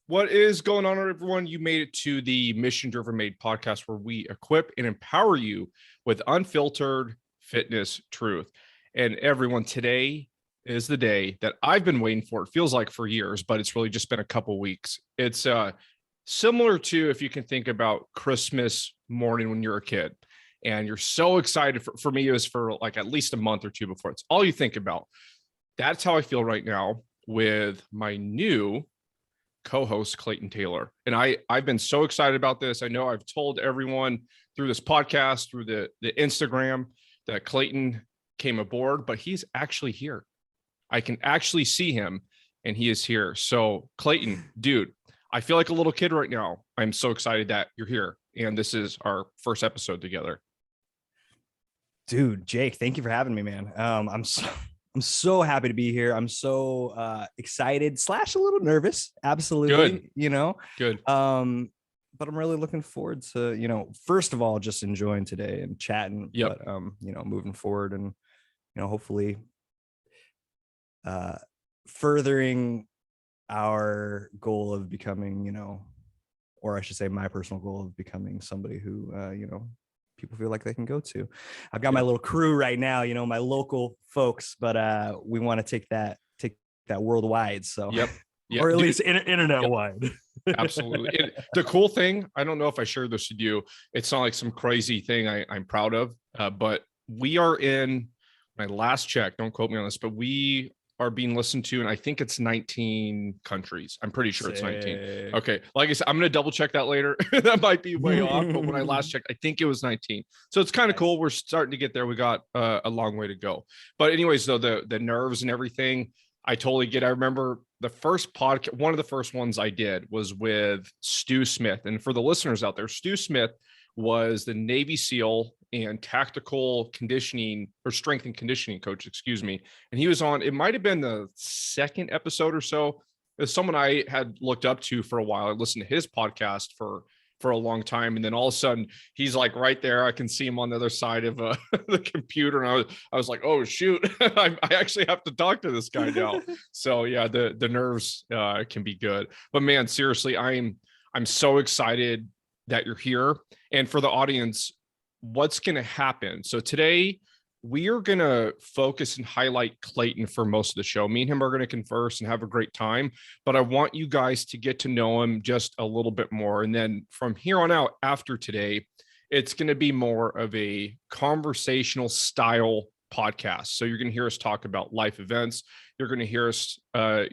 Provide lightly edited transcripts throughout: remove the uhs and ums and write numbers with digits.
What is going on, everyone? You made it to the Mission Driven Made podcast, where we equip and empower you with unfiltered fitness truth. And everyone, today is the day that I've been waiting for. It feels like for years, but it's really just been a couple weeks. It's similar to, if you can think about Christmas morning when you're a kid and you're so excited. For me, it was for like at least a month or two before. It's all you think about. That's how I feel right now with my new co-host Clayton Taylor. And I've been so excited about this. I know I've told everyone through this podcast, through the Instagram, that Clayton came aboard, but he's actually here. I can actually see him and he is here. So Clayton, dude, I feel like a little kid right now. I'm so excited that you're here. And this is our first episode together. Dude, Jake, thank you for having me, man. I'm so happy to be here. I'm so excited / a little nervous. Absolutely. Good. Good. But I'm really looking forward to, first of all, just enjoying today and chatting, yep. But, moving forward and, hopefully furthering our goal of becoming, or I should say my personal goal of becoming somebody who, people feel like they can go to. I've got my little crew right now, my local folks, but we want to take that worldwide. So, yep. Or at least internet wide. Absolutely. The cool thing, I don't know if I shared this with you. It's not like some crazy thing I'm proud of, but we are in my last check. Don't quote me on this, but we are being listened to, and I think it's 19 countries. I'm pretty sure it's 19. Okay. Like I said, I'm going to double check that later. That might be way off, but when I last checked, I think it was 19. So it's kind of cool. We're starting to get there. We got a long way to go. But anyways, though, the nerves and everything, I totally get. I remember the first podcast, one of the first ones I did was with Stu Smith. And for the listeners out there, Stu Smith was the Navy SEAL and tactical conditioning or strength and conditioning coach, excuse me. And he was on, it might've been the second episode or so. It's someone I had looked up to for a while. I listened to his podcast for a long time. And then all of a sudden he's like right there. I can see him on the other side of the computer. And I was like, oh shoot, I actually have to talk to this guy now. So yeah, the nerves can be good, but man, seriously, I'm so excited that you're here. And for the audience, what's going to happen? So today we are going to focus and highlight Clayton for most of the show. Me and him are going to converse and have a great time, but I want you guys to get to know him just a little bit more. And then from here on out, after today, it's going to be more of a conversational style podcast. So you're going to hear us talk about life events. You're going to hear us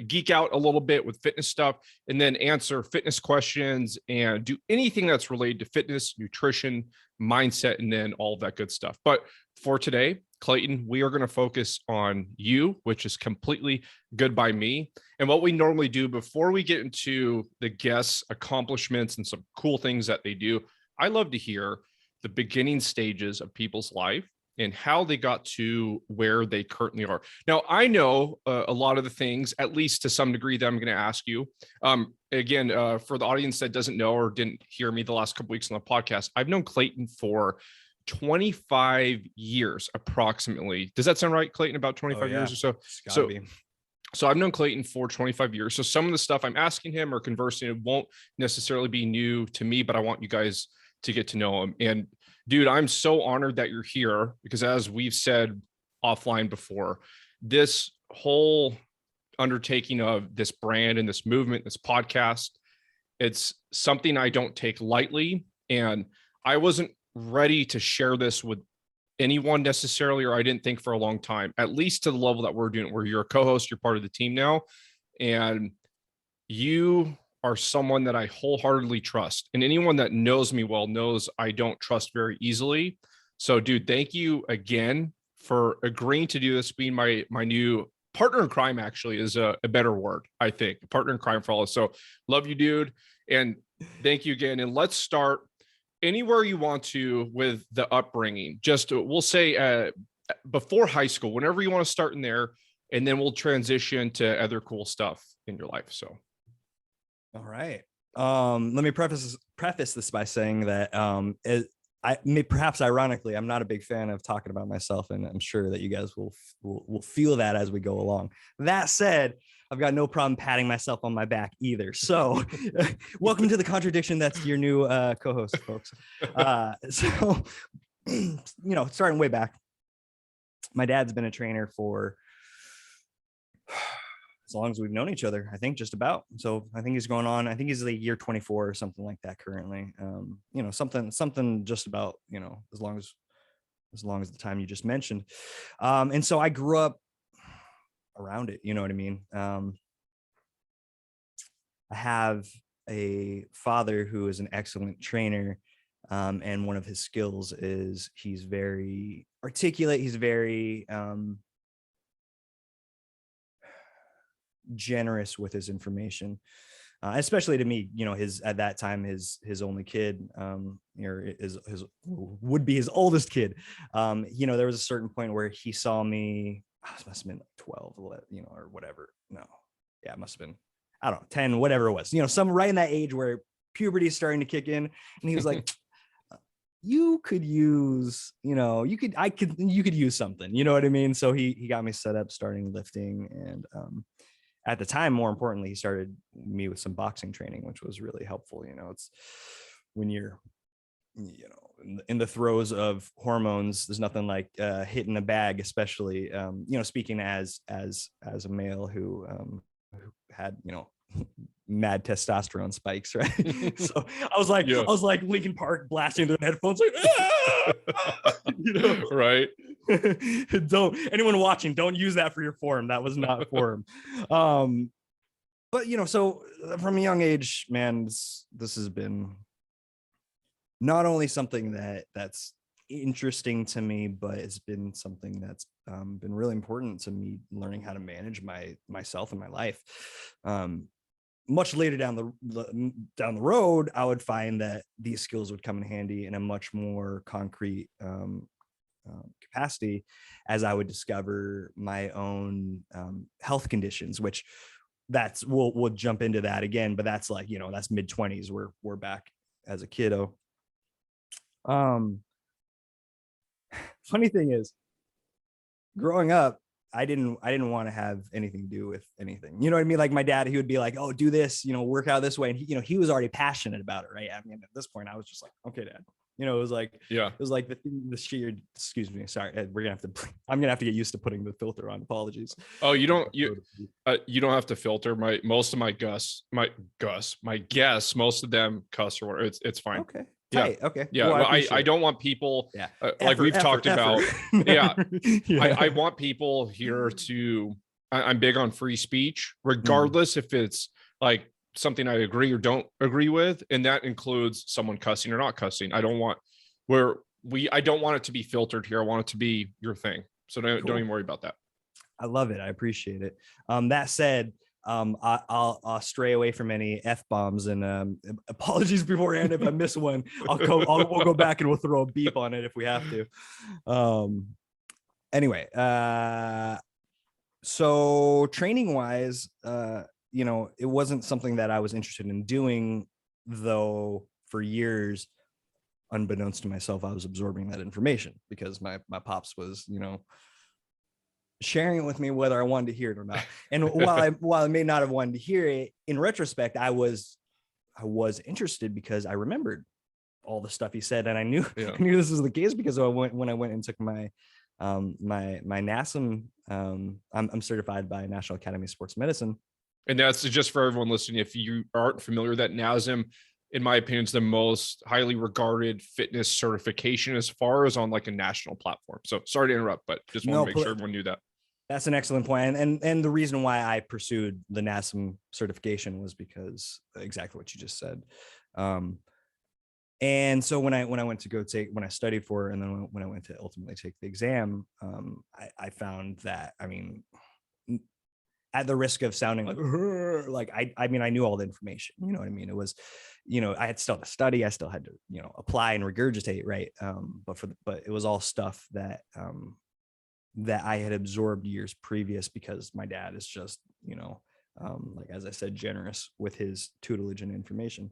geek out a little bit with fitness stuff, and then answer fitness questions and do anything that's related to fitness, nutrition, mindset, and then all of that good stuff. But for today, Clayton, we are going to focus on you, which is completely good by me. And what we normally do before we get into the guests' accomplishments and some cool things that they do, I love to hear the beginning stages of people's life and how they got to where they currently are. Now, I know a lot of the things, at least to some degree, that I'm going to ask you. Again, for the audience that doesn't know or didn't hear me the last couple of weeks on the podcast, I've known Clayton for 25 years, approximately. Does that sound right, Clayton? About 25 years or so? So I've known Clayton for 25 years. So some of the stuff I'm asking him or conversing, it won't necessarily be new to me, but I want you guys to get to know him. And dude, I'm so honored that you're here because, as we've said offline before, this whole undertaking of this brand and this movement, this podcast, it's something I don't take lightly. And I wasn't ready to share this with anyone necessarily, or I didn't think for a long time, at least to the level that we're doing, where you're a co-host, you're part of the team now. And you are someone that I wholeheartedly trust. And anyone that knows me well knows I don't trust very easily. So dude, thank you again for agreeing to do this, being my new partner in crime. Actually is a better word, I think. Partner in crime for all of us. So love you, dude. And thank you again. And let's start anywhere you want to with the upbringing. Just we'll say before high school, whenever you want to start in there, and then we'll transition to other cool stuff in your life. So all right. Let me preface this by saying that perhaps ironically, I'm not a big fan of talking about myself, and I'm sure that you guys will feel that as we go along. That said, I've got no problem patting myself on my back either. So welcome to the contradiction. That's your new co-host, folks. So, you know, starting way back, my dad's been a trainer for as long as we've known each other, I think, just about. So I think he's going on, I think he's like year 24 or something like that currently. You know, something just about, you know, as long as the time you just mentioned. And so I grew up around it, you know what I mean? I have a father who is an excellent trainer. And one of his skills is he's very articulate. He's very generous with his information, especially to me. You know, at that time his only kid, or his would be his oldest kid. You know, there was a certain point where he saw me. This must have been like 12, 11, you know, or whatever. No, yeah, it must have been, I don't know, 10, whatever it was. You know, some right in that age where puberty is starting to kick in, and he was like, you could use, you know, you could use something, you know what I mean? So he got me set up starting lifting. And at the time, more importantly, he started me with some boxing training, which was really helpful. You know, it's when you're, you know, in the throes of hormones, there's nothing like hitting a bag, especially, you know, speaking as a male who had, you know, mad testosterone spikes, right? So I was like Linkin Park blasting their headphones, like, ah! You know, right? Don't, anyone watching, don't use that for your form. That was not form. But you know, so from a young age, man, this has been not only something that's interesting to me, but it's been something that's been really important to me, learning how to manage myself and my life. Much later down the road, I would find that these skills would come in handy in a much more concrete capacity as I would discover my own health conditions, which we'll jump into that again, but that's like, you know, that's mid-20s. We're back as a kiddo. Funny thing is, growing up, I didn't want to have anything to do with anything. You know what I mean? Like my dad, he would be like, "Oh, do this, you know, work out this way." And he, you know, he was already passionate about it, right? I mean, at this point, I was just like, "Okay, Dad." You know, it was like the sheer. Excuse me, sorry. I'm gonna have to get used to putting the filter on. Apologies. Oh, you don't have to filter. My guests, most of them cuss or whatever. It's fine. Okay. Tight. Yeah. Okay. Yeah. Well, I don't want people, like we've talked about. Yeah. I want people here to, I'm big on free speech, regardless if it's like something I agree or don't agree with. And that includes someone cussing or not cussing. I don't want it to be filtered here. I want it to be your thing. So don't even worry about that. I love it. I appreciate it. That said, I'll stray away from any F-bombs, and apologies beforehand if I miss one. We'll go back and we'll throw a beep on it if we have to. Anyway, so training wise, you know, it wasn't something that I was interested in doing, though for years, unbeknownst to myself, I was absorbing that information because my pops was, you know, sharing it with me whether I wanted to hear it or not. And while I may not have wanted to hear it, in retrospect, I was interested because I remembered all the stuff he said, and I knew this was the case because when I went and took my NASM. I'm certified by National Academy of Sports Medicine. And that's just for everyone listening. If you aren't familiar, that NASM, in my opinion, is the most highly regarded fitness certification as far as on like a national platform. So sorry to interrupt, but just want to make sure everyone knew that. That's an excellent point. And the reason why I pursued the NASM certification was because exactly what you just said. And so when I went to when I studied for it, and then when I went to ultimately take the exam, I found that, I mean, at the risk of sounding like I mean, I knew all the information, you know what I mean? It was, you know, I had still to study, I still had to, you know, apply and regurgitate, right? But it was all stuff that that I had absorbed years previous because my dad is just, you know, like, as I said, generous with his tutelage and information.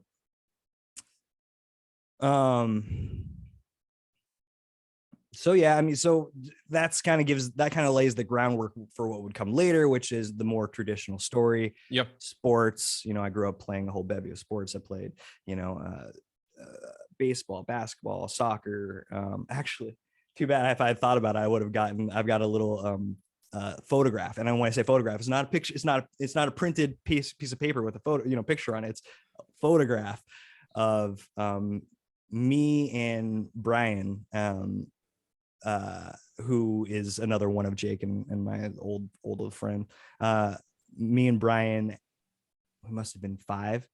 So yeah, I mean, so that's kind of lays the groundwork for what would come later, which is the more traditional story. Yep. Sports, I grew up playing a whole bevy of sports. I played, baseball, basketball, soccer. Actually, too bad, if I had thought about it, I've got a little photograph. And when I say photograph, it's not a picture. It's not a printed piece of paper with a photo, picture on it. It's a photograph of me and Brian, who is another one of Jake and my old friend. Me and Brian, we must have been 5,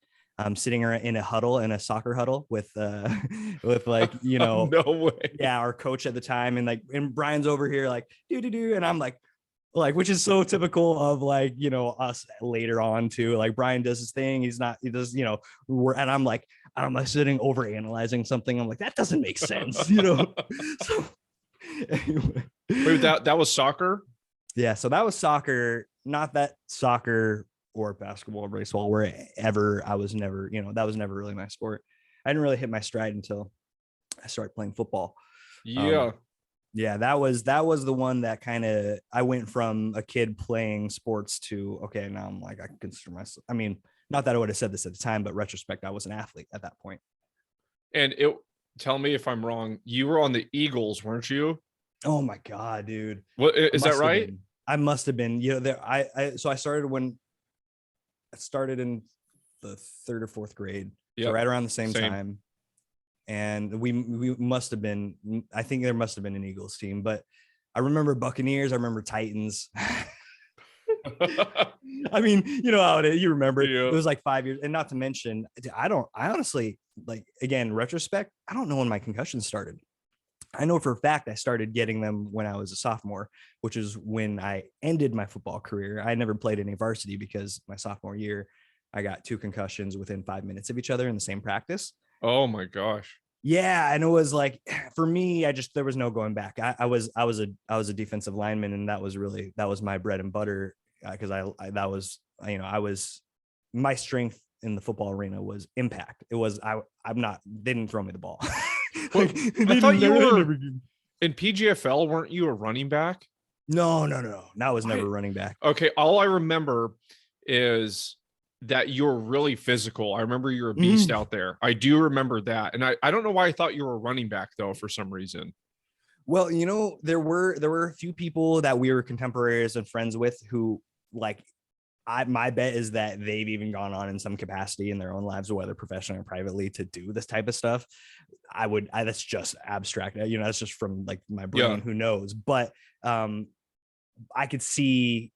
sitting in a huddle, in a soccer huddle with like, No way. yeah, our coach at the time. And Brian's over here like, do, and I'm like, which is so typical of like, us later on too. Like Brian does his thing. He does, and I'm like, sitting over analyzing something. I'm like, that doesn't make sense, So anyway. Wait, that was soccer? Yeah. So that was soccer, not that soccer or basketball or baseball, wherever I was never, that was never really my sport. I didn't really hit my stride until I started playing football. Yeah. Yeah, that was the one that kind of, I went from a kid playing sports to, okay, now I'm like, I can consider myself, I mean, not that I would have said this at the time, but retrospect, I was an athlete at that point. And tell me if I'm wrong, you were on the Eagles, weren't you? Oh my God, dude. What is that right? I must have been, so I started in the 3rd or 4th grade. Yeah. So right around the same time. And we must have been, I think there must have been an Eagles team, but I remember Buccaneers. I remember Titans. I mean, you know how it is. You remember it. Yeah. It was like 5 years. And not to mention, I honestly, like, again, retrospect, I don't know when my concussions started. I know for a fact I started getting them when I was a sophomore, which is when I ended my football career. I never played any varsity because my sophomore year, I got 2 concussions within 5 minutes of each other in the same practice. Oh my gosh. Yeah. And it was like, for me, there was no going back. I was a defensive lineman, and that was my bread and butter. Cause my strength in the football arena was impact. It was, they didn't throw me the ball. Well, I thought you were in PGFL, weren't you a running back? No. That was never running back. Okay. All I remember is that you're really physical. I remember you're a beast out there. I do remember that. And I don't know why I thought you were a running back though, for some reason. Well, there were a few people that we were contemporaries and friends with who, like, my bet is that they've even gone on in some capacity in their own lives, whether professionally or privately, to do this type of stuff. That's just abstract, that's just from like my brain, yeah. Who knows? But I could see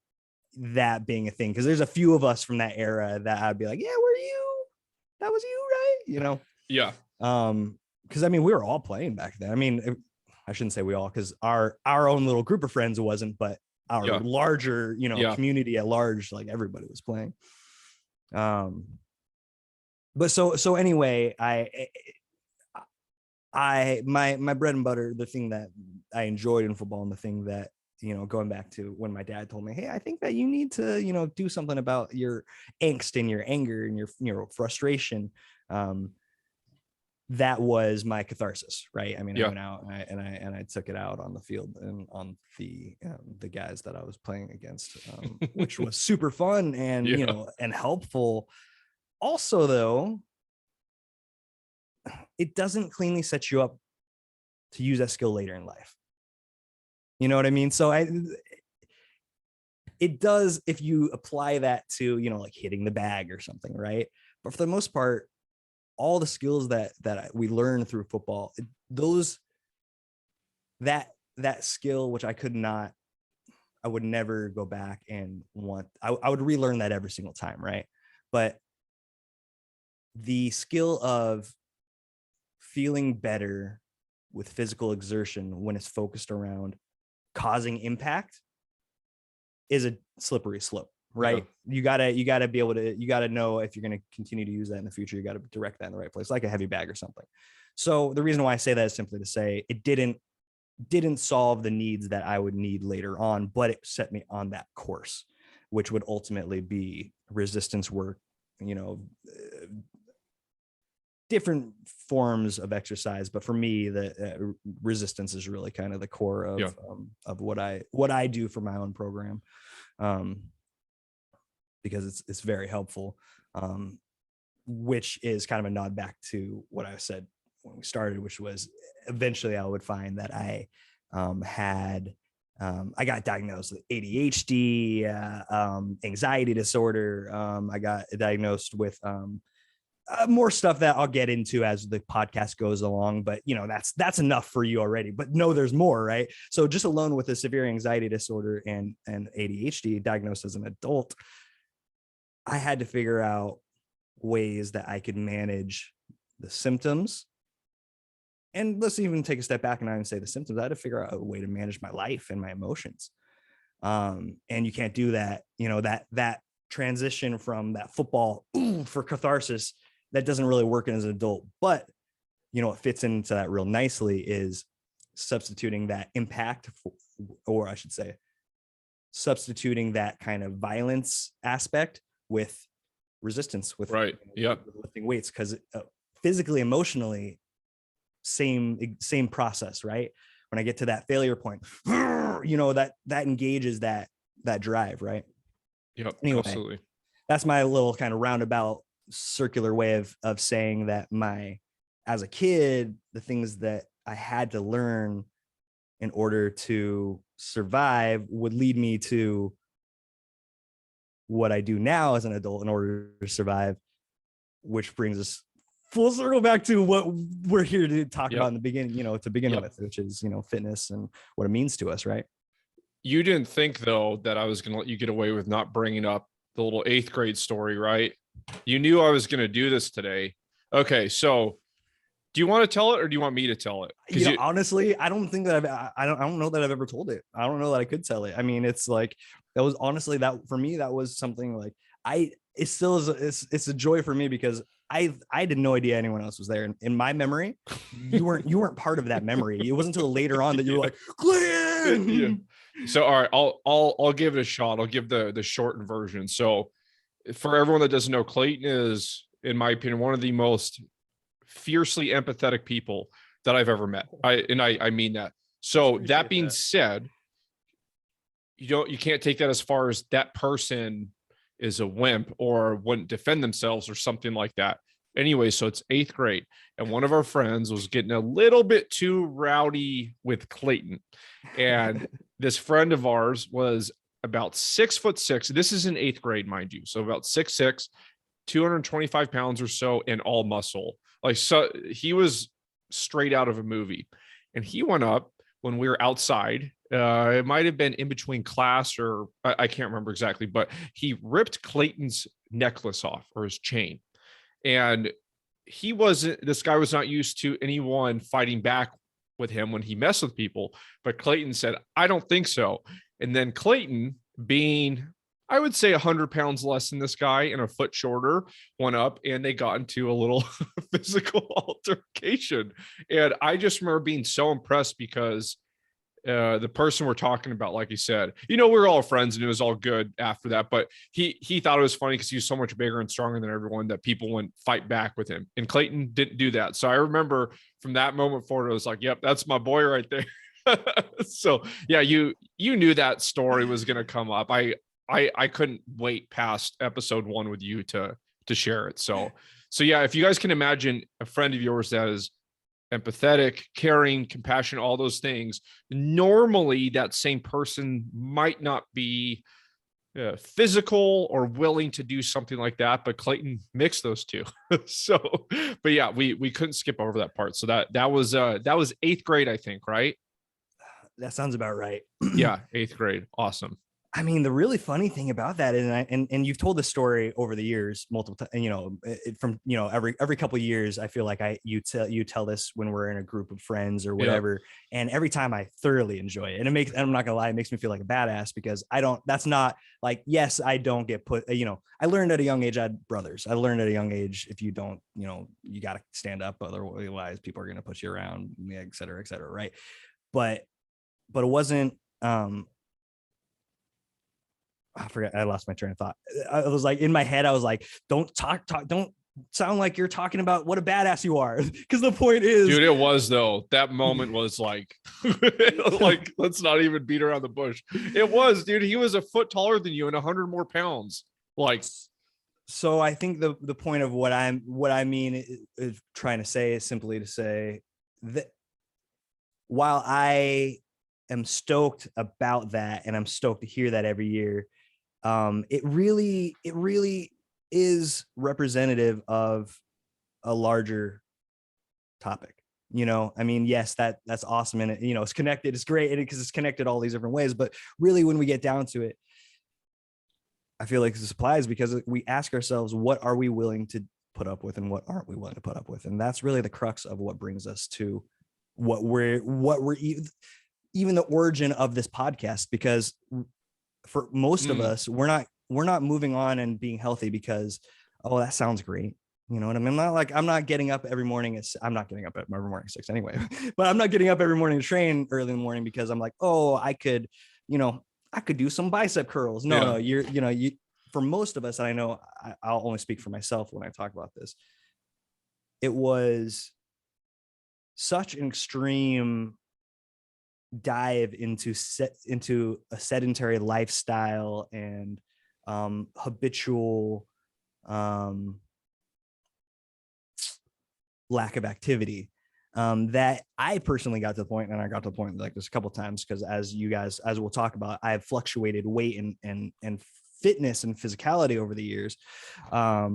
that being a thing, because there's a few of us from that era that I'd be like, yeah, were you? That was you, right? Yeah. Because I mean, we were all playing back then. I mean, I shouldn't say we all, because our own little group of friends wasn't, but our larger, community at large, like everybody was playing. But so anyway, my bread and butter, the thing that I enjoyed in football, and the thing that, going back to when my dad told me, hey, I think that you need to, do something about your angst and your anger and your frustration. That was my catharsis, right? I mean, I went out and I took it out on the field and on the guys that I was playing against, which was super fun and, and helpful. Also, though, it doesn't cleanly set you up to use that skill later in life. You know what I mean? So it does if you apply that to, like hitting the bag or something, right? But for the most part, all the skills that we learn through football, that skill, which I would never go back and I would relearn that every single time, right? But the skill of feeling better with physical exertion when it's focused around causing impact is a slippery slope, right? Yeah. You gotta be able to, you gotta know if you're going to continue to use that in the future, you got to direct that in the right place, like a heavy bag or something. So the reason why I say that is simply to say it didn't solve the needs that I would need later on, but it set me on that course, which would ultimately be resistance work, different forms of exercise, but for me, the resistance is really kind of the core of what I do for my own program, because it's very helpful, which is kind of a nod back to what I said when we started, which was eventually I would find that I got diagnosed with ADHD, anxiety disorder. I got diagnosed with more stuff that I'll get into as the podcast goes along, but that's enough for you already, but no, there's more, right? So just alone with a severe anxiety disorder and ADHD diagnosed as an adult, I had to figure out ways that I could manage the symptoms. And let's even take a step back and not even say the symptoms. I had to figure out a way to manage my life and my emotions. And you can't do that, that transition from that football for catharsis, that doesn't really work as an adult. But what fits into that real nicely is substituting that impact, or I should say, substituting that kind of violence aspect with resistance, with right. Yeah. lifting weights, because physically, emotionally, same process, right? When I get to that failure point, that engages that drive, right? Yep. Anyway, absolutely. That's my little kind of roundabout circular way of saying that as a kid, the things that I had to learn in order to survive would lead me to what I do now as an adult in order to survive, which brings us full circle back to what we're here to talk about in the beginning, to begin with, which is, fitness and what it means to us, right? You didn't think, though, that I was going to let you get away with not bringing up the little 8th grade story, right? You knew I was going to do this today. Okay, so do you want to tell it, or do you want me to tell it? Honestly, I don't think that I don't know that I've ever told it. I don't know that I could tell it. I mean, it's like, that was honestly, that for me, that was something like it still is. It's a joy for me because I had no idea anyone else was there. In my memory, you weren't part of that memory. It wasn't until later on that you were like, Clayton. Yeah. So, all right, I'll give it a shot. I'll give the shortened version. So, for everyone that doesn't know, Clayton is, in my opinion, one of the most fiercely empathetic people that I've ever met. I mean that. So that being said, you can't take that as far as that person is a wimp or wouldn't defend themselves or something like that. Anyway, so it's 8th grade, and one of our friends was getting a little bit too rowdy with Clayton. And this friend of ours was about 6'6". This is in 8th grade, mind you. So about 6'6", 225 pounds or so, and all muscle. Like, so he was straight out of a movie. And he went up when we were outside. It might have been in between class, or I can't remember exactly, but he ripped Clayton's necklace off, or his chain. And this guy was not used to anyone fighting back with him when he messed with people. But Clayton said, I don't think so. And then Clayton, being, I would say, 100 pounds less than this guy and a foot shorter, went up and they got into a little physical altercation. And I just remember being so impressed because the person we're talking about, like you said, we were all friends and it was all good after that. But he thought it was funny because he was so much bigger and stronger than everyone that people wouldn't fight back with him. And Clayton didn't do that. So I remember from that moment forward, I was like, yep, that's my boy right there. So yeah, you knew that story was going to come up. I couldn't wait past episode 1 with you to share it. So yeah, if you guys can imagine a friend of yours that is empathetic, caring, compassionate, all those things, normally that same person might not be physical or willing to do something like that, but Clayton mixed those two. So, but yeah, we couldn't skip over that part. So that was 8th grade, I think, right? That sounds about right. Yeah, 8th grade. Awesome. I mean, the really funny thing about that is, and you've told this story over the years multiple times, from every couple of years, I feel like you tell this when we're in a group of friends or whatever, and every time I thoroughly enjoy it, and I'm not gonna lie, it makes me feel like a badass because that's not like, yes, I don't get put, I learned at a young age, I had brothers. I learned at a young age, if you don't, you got to stand up, otherwise people are going to push you around, et cetera, right? But it wasn't, I forgot. I lost my train of thought. I was like, in my head, I was like, don't sound like you're talking about what a badass you are. Because the point is, dude, it was though. That moment was like, like, let's not even beat around the bush. It was, dude. He was a foot taller than you and 100 more pounds. Like, so I think the point of what I mean is trying to say is simply to say that while I am stoked about that, and I'm stoked to hear that every year, it really is representative of a larger topic. You know, I mean, yes, that's awesome. And it, you know, it's connected. It's great because it's connected all these different ways. But really, when we get down to it, I feel like this applies because we ask ourselves, what are we willing to put up with and what aren't we willing to put up with? And that's really the crux of what brings us to what we're even the origin of this podcast. Because for most of us, we're not moving on and being healthy because, oh, that sounds great. You know what I mean? I'm not getting up every morning. I'm not getting up every morning at 6 anyway, but I'm not getting up every morning to train early in the morning because I'm like, oh, I could do some bicep curls. No, for most of us, and I know I'll only speak for myself when I talk about this. It was such an extreme dive into a sedentary lifestyle and habitual lack of activity that I personally got to the point, and I got to the point like this a couple of times, because as we'll talk about, I have fluctuated weight and fitness and physicality over the years. But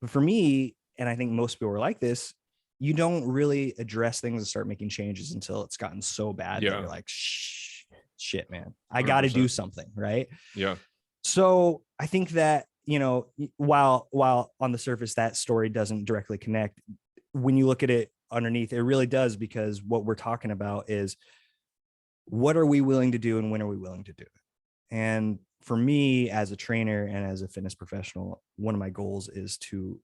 for me, and I think most people are like this, you don't really address things and start making changes until it's gotten so bad that you're like, shit, man, I got to do something, right? Yeah. So I think that, you know, while on the surface that story doesn't directly connect, when you look at it underneath, it really does, because what we're talking about is what are we willing to do and when are we willing to do it? And for me, as a trainer and as a fitness professional, one of my goals is to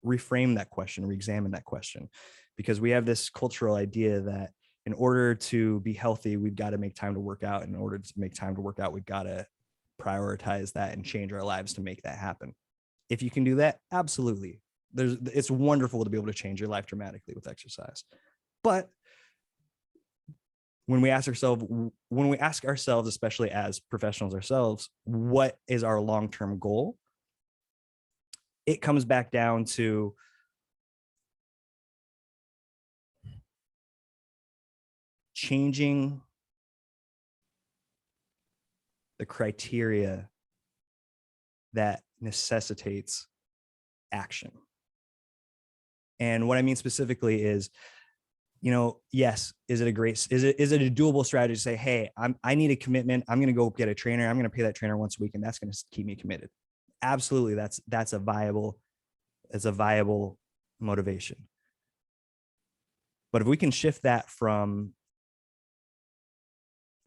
reframe that question, re-examine that question, because we have this cultural idea that in order to be healthy, we've got to make time to work out. In order to make time to work out, we've got to prioritize that and change our lives to make that happen. If you can do that, absolutely. It's wonderful to be able to change your life dramatically with exercise. But when we ask ourselves, especially as professionals ourselves, what is our long-term goal? It comes back down to changing the criteria that necessitates action. And what I mean specifically is, you know, yes, is it a doable strategy to say, hey, I need a commitment. I'm going to go get a trainer. I'm going to pay that trainer once a week, and that's going to keep me committed. Absolutely. That's a viable motivation. But if we can shift that from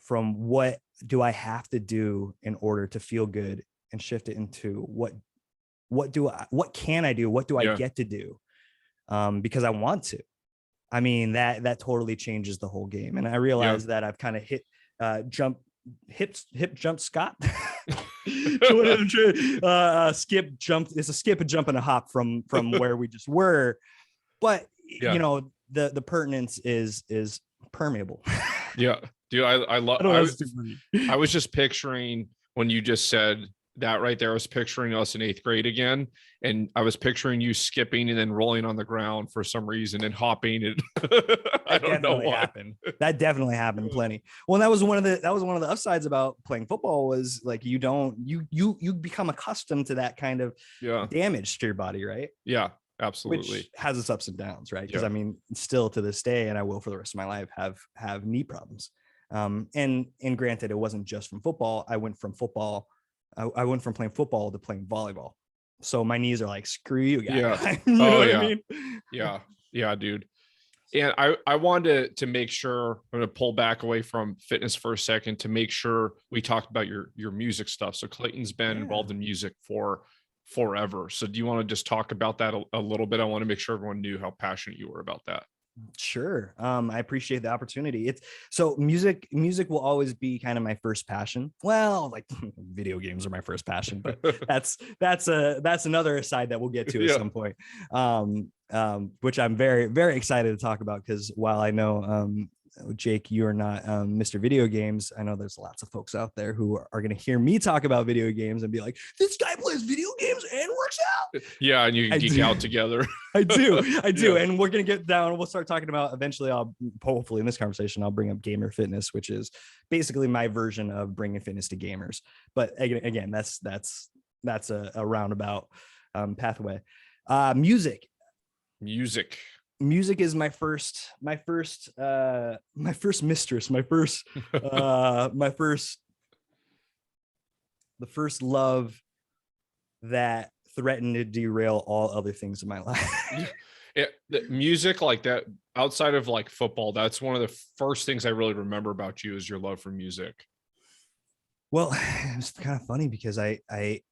what do I have to do in order to feel good, and shift it into what can I do? What do I get to do? Because I want to. I mean, that totally changes the whole game. And I realize that I've kind of hip jump Scott. Skip jump. It's a skip, a jump, and a hop from where we just were. But you know, the pertinence is permeable. Yeah, dude, I was just picturing when you just said that right there. I was picturing us in 8th grade again, and I was picturing you skipping and then rolling on the ground for some reason and hopping. And I don't know what happened. That definitely happened plenty. Well, that was one of the upsides about playing football, was like you become accustomed to that kind of damage to your body, right? Yeah, absolutely. Which has its ups and downs, right? Because I mean, still to this day, and I will for the rest of my life, have knee problems. And granted, it wasn't just from football. I went from playing football to playing volleyball. So my knees are like, screw you guys. Yeah. You know what I mean? Yeah, dude. And I wanted to make sure, I'm going to pull back away from fitness for a second to make sure we talked about your music stuff. So Clayton's been involved in music for forever. So do you want to just talk about that a little bit? I want to make sure everyone knew how passionate you were about that. Sure. I appreciate the opportunity. It's so music will always be kind of my first passion. Well, like video games are my first passion, but that's another aside that we'll get to at some point. Which I'm very, very excited to talk about, because while I know Jake, you are not Mr. Video Games, I know there's lots of folks out there who are going to hear me talk about video games and be like, this guy plays video games and works out. Yeah, and you can geek out together. I do. And we're going to get down. We'll start talking about, eventually, hopefully in this conversation, I'll bring up gamer fitness, which is basically my version of bringing fitness to gamers. But again, that's a roundabout pathway. Music is my first mistress, the first love that threatened to derail all other things in my life. Music, like that, outside of like football, that's one of the first things I really remember about you is your love for music. Well, it was kind of funny because I I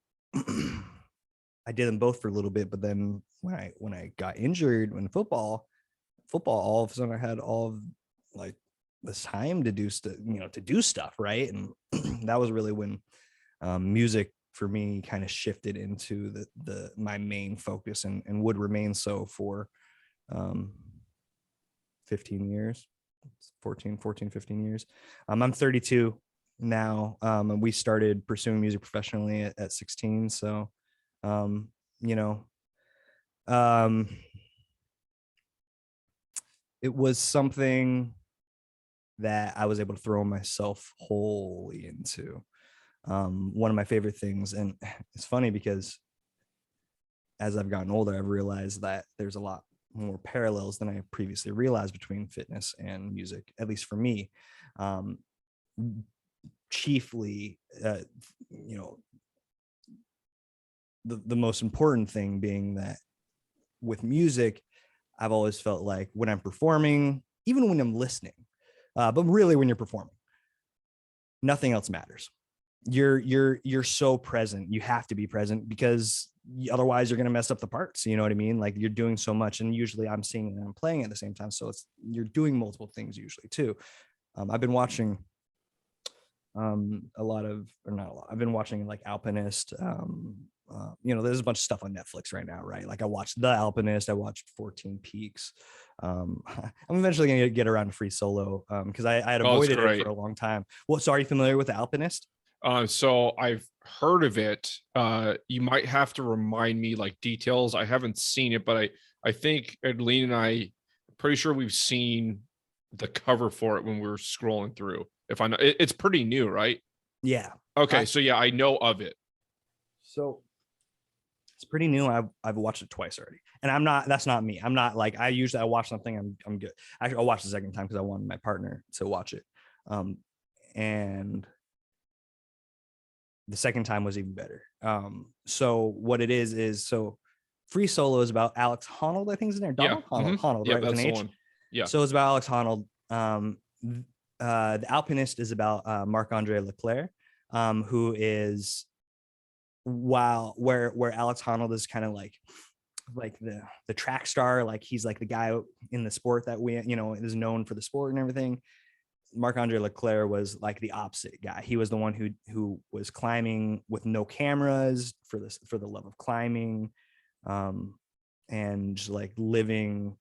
did them both for a little bit, but then when I got injured in football, all of a sudden I had all of like this time to do stuff, right? And that was really when music for me kind of shifted into my main focus, and would remain so for 15 years, 15 years. I'm 32 now, and we started pursuing music professionally at 16. So it was something that I was able to throw myself wholly into. One of my favorite things, and it's funny because as I've gotten older, I've realized that there's a lot more parallels than I previously realized between fitness and music, at least for me. Chiefly, the most important thing being that with music, I've always felt like when I'm performing, even when I'm listening, but really when you're performing, nothing else matters. You're so present. You have to be present, because otherwise you're going to mess up the parts. You know what I mean? Like, you're doing so much, and usually I'm singing and I'm playing at the same time. So you're doing multiple things usually too. I've been watching I've been watching like Alpinist. There's a bunch of stuff on Netflix right now, right? Like I watched The Alpinist, I watched 14 Peaks. I'm eventually going to get around to Free Solo because I had avoided it for a long time. Well, so are you familiar with The Alpinist? So I've heard of it. You might have to remind me like details. I haven't seen it, but I think Adeline and I, pretty sure we've seen the cover for it when we were scrolling through. If I know, it's pretty new, right? Yeah. Okay. So yeah, I know of it. So it's pretty new. I've watched it twice already, and that's not me. I'm not like, I watch something, I'm good. Actually, I'll watch the second time because I wanted my partner to watch it. And the second time was even better. So what it is so Free Solo is about Alex Honnold, I think is in there. Donald? Yeah. Honnold, right? That's with an the H. one. Yeah. So it's about Alex Honnold. The Alpinist is about Marc-Andre Leclerc, who is, where Alex Honnold is kind of like the track star, like he's like the guy in the sport that is known for the sport and everything. Marc-Andre Leclerc was like the opposite guy. He was the one who was climbing with no cameras for the love of climbing, and just like living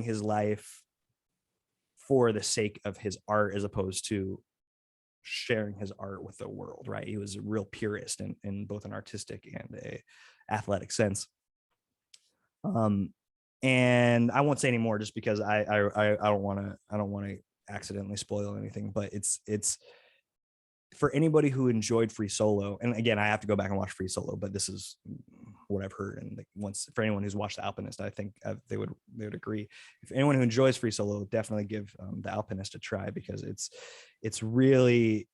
his life for the sake of his art, as opposed to sharing his art with the world, right? He was a real purist in both an artistic and a athletic sense. And I won't say any more just because I don't want to accidentally spoil anything, but it's for anybody who enjoyed Free Solo. And again, I have to go back and watch Free Solo, but this is what I've heard. And once, for anyone who's watched The Alpinist, I think they would agree. If anyone who enjoys Free Solo, definitely give The Alpinist a try, because it's really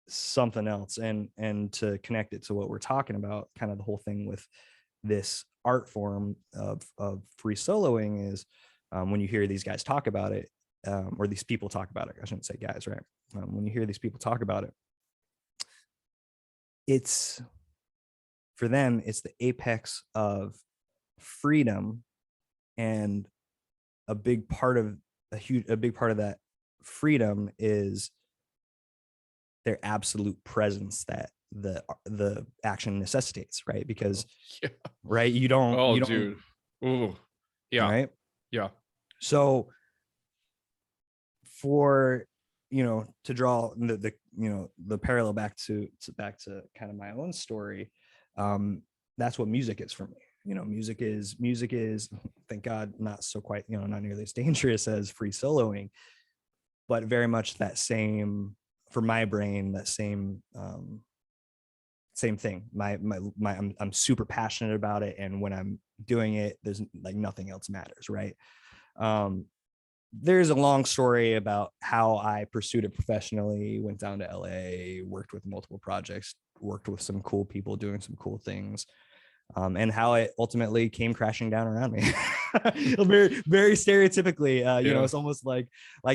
something else. And to connect it to what we're talking about, kind of the whole thing with this art form of free soloing is, when you hear these guys talk about it, or these people talk about it, I shouldn't say guys, right? When you hear these people talk about it, it's, for them, it's the apex of freedom and a big part of that freedom is their absolute presence that the action necessitates, right? Because Yeah. right, you Oh, don't, dude. Ooh. Yeah. right? Yeah. So for, to draw the parallel back to kind of my own story, that's what music is for me. Music is thank God not so quite, not nearly as dangerous as free soloing, but very much that same, for my brain, that same thing. I'm super passionate about it, and when I'm doing it, there's like nothing else matters, right? There's a long story about how I pursued it professionally, went down to LA, worked with multiple projects, worked with some cool people doing some cool things, and how it ultimately came crashing down around me. very, very stereotypically, it's almost like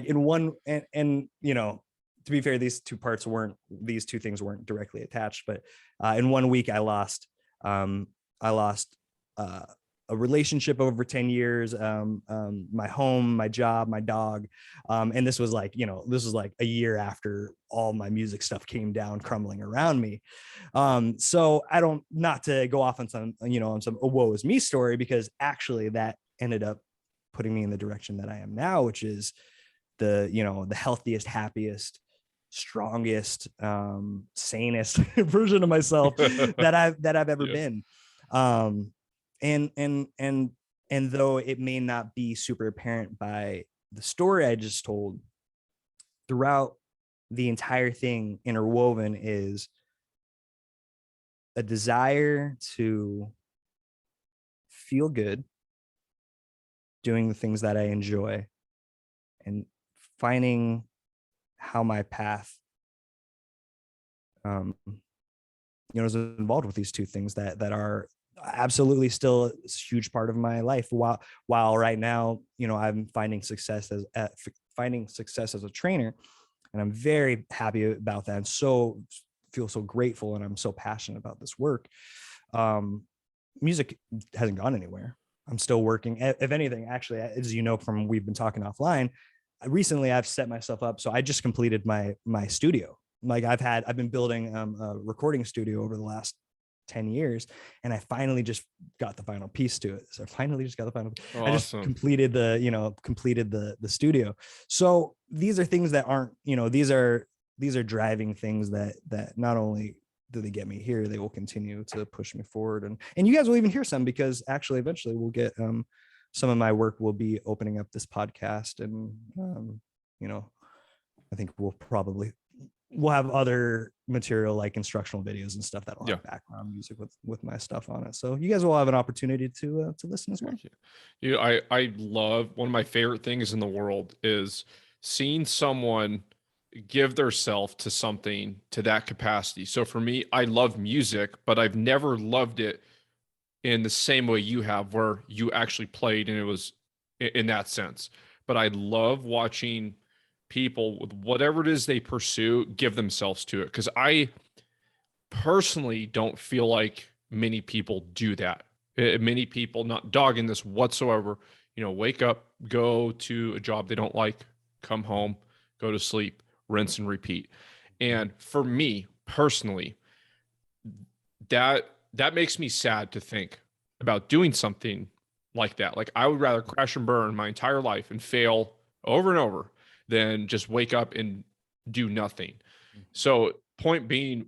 in one, and to be fair, these two things weren't directly attached, but in 1 week I lost a relationship over 10 years, my home, my job, my dog. And this was like a year after all my music stuff came down crumbling around me. So I don't, not to go off on some, oh, woe is me story, because actually that ended up putting me in the direction that I am now, which is the healthiest, happiest, strongest, sanest version of myself that I've ever been. And though it may not be super apparent by the story I just told, throughout the entire thing interwoven is a desire to feel good doing the things that I enjoy, and finding how my path is involved with these two things that are absolutely still a huge part of my life, while right now I'm finding success as a trainer, and I'm very happy about that, and so feel so grateful, and I'm so passionate about this work. Music hasn't gone anywhere. I'm still working. If anything, actually, as from we've been talking offline, recently I've set myself up, so I just completed my studio. Like I've been building a recording studio over the last 10 years, and I finally just got the final piece to it. So I finally just got the final. Awesome. I just completed the studio. So these are things that aren't, these are driving things that not only do they get me here, they will continue to push me forward. And you guys will even hear some, because actually eventually we'll get some of my work will be opening up this podcast, and I think we'll have other material like instructional videos and stuff that'll have background music with my stuff on it. So you guys will have an opportunity to listen as well. I love, one of my favorite things in the world is seeing someone give their self to something to that capacity. So for me, I love music, but I've never loved it in the same way you have, where you actually played and it was in that sense. But I love watching people with whatever it is they pursue give themselves to it, because I personally don't feel like many people do that. Many people, not dogging this whatsoever, wake up, go to a job they don't like, come home, go to sleep, rinse and repeat. And for me personally, that makes me sad to think about doing something like that. Like I would rather crash and burn my entire life and fail over and over than just wake up and do nothing. So point being,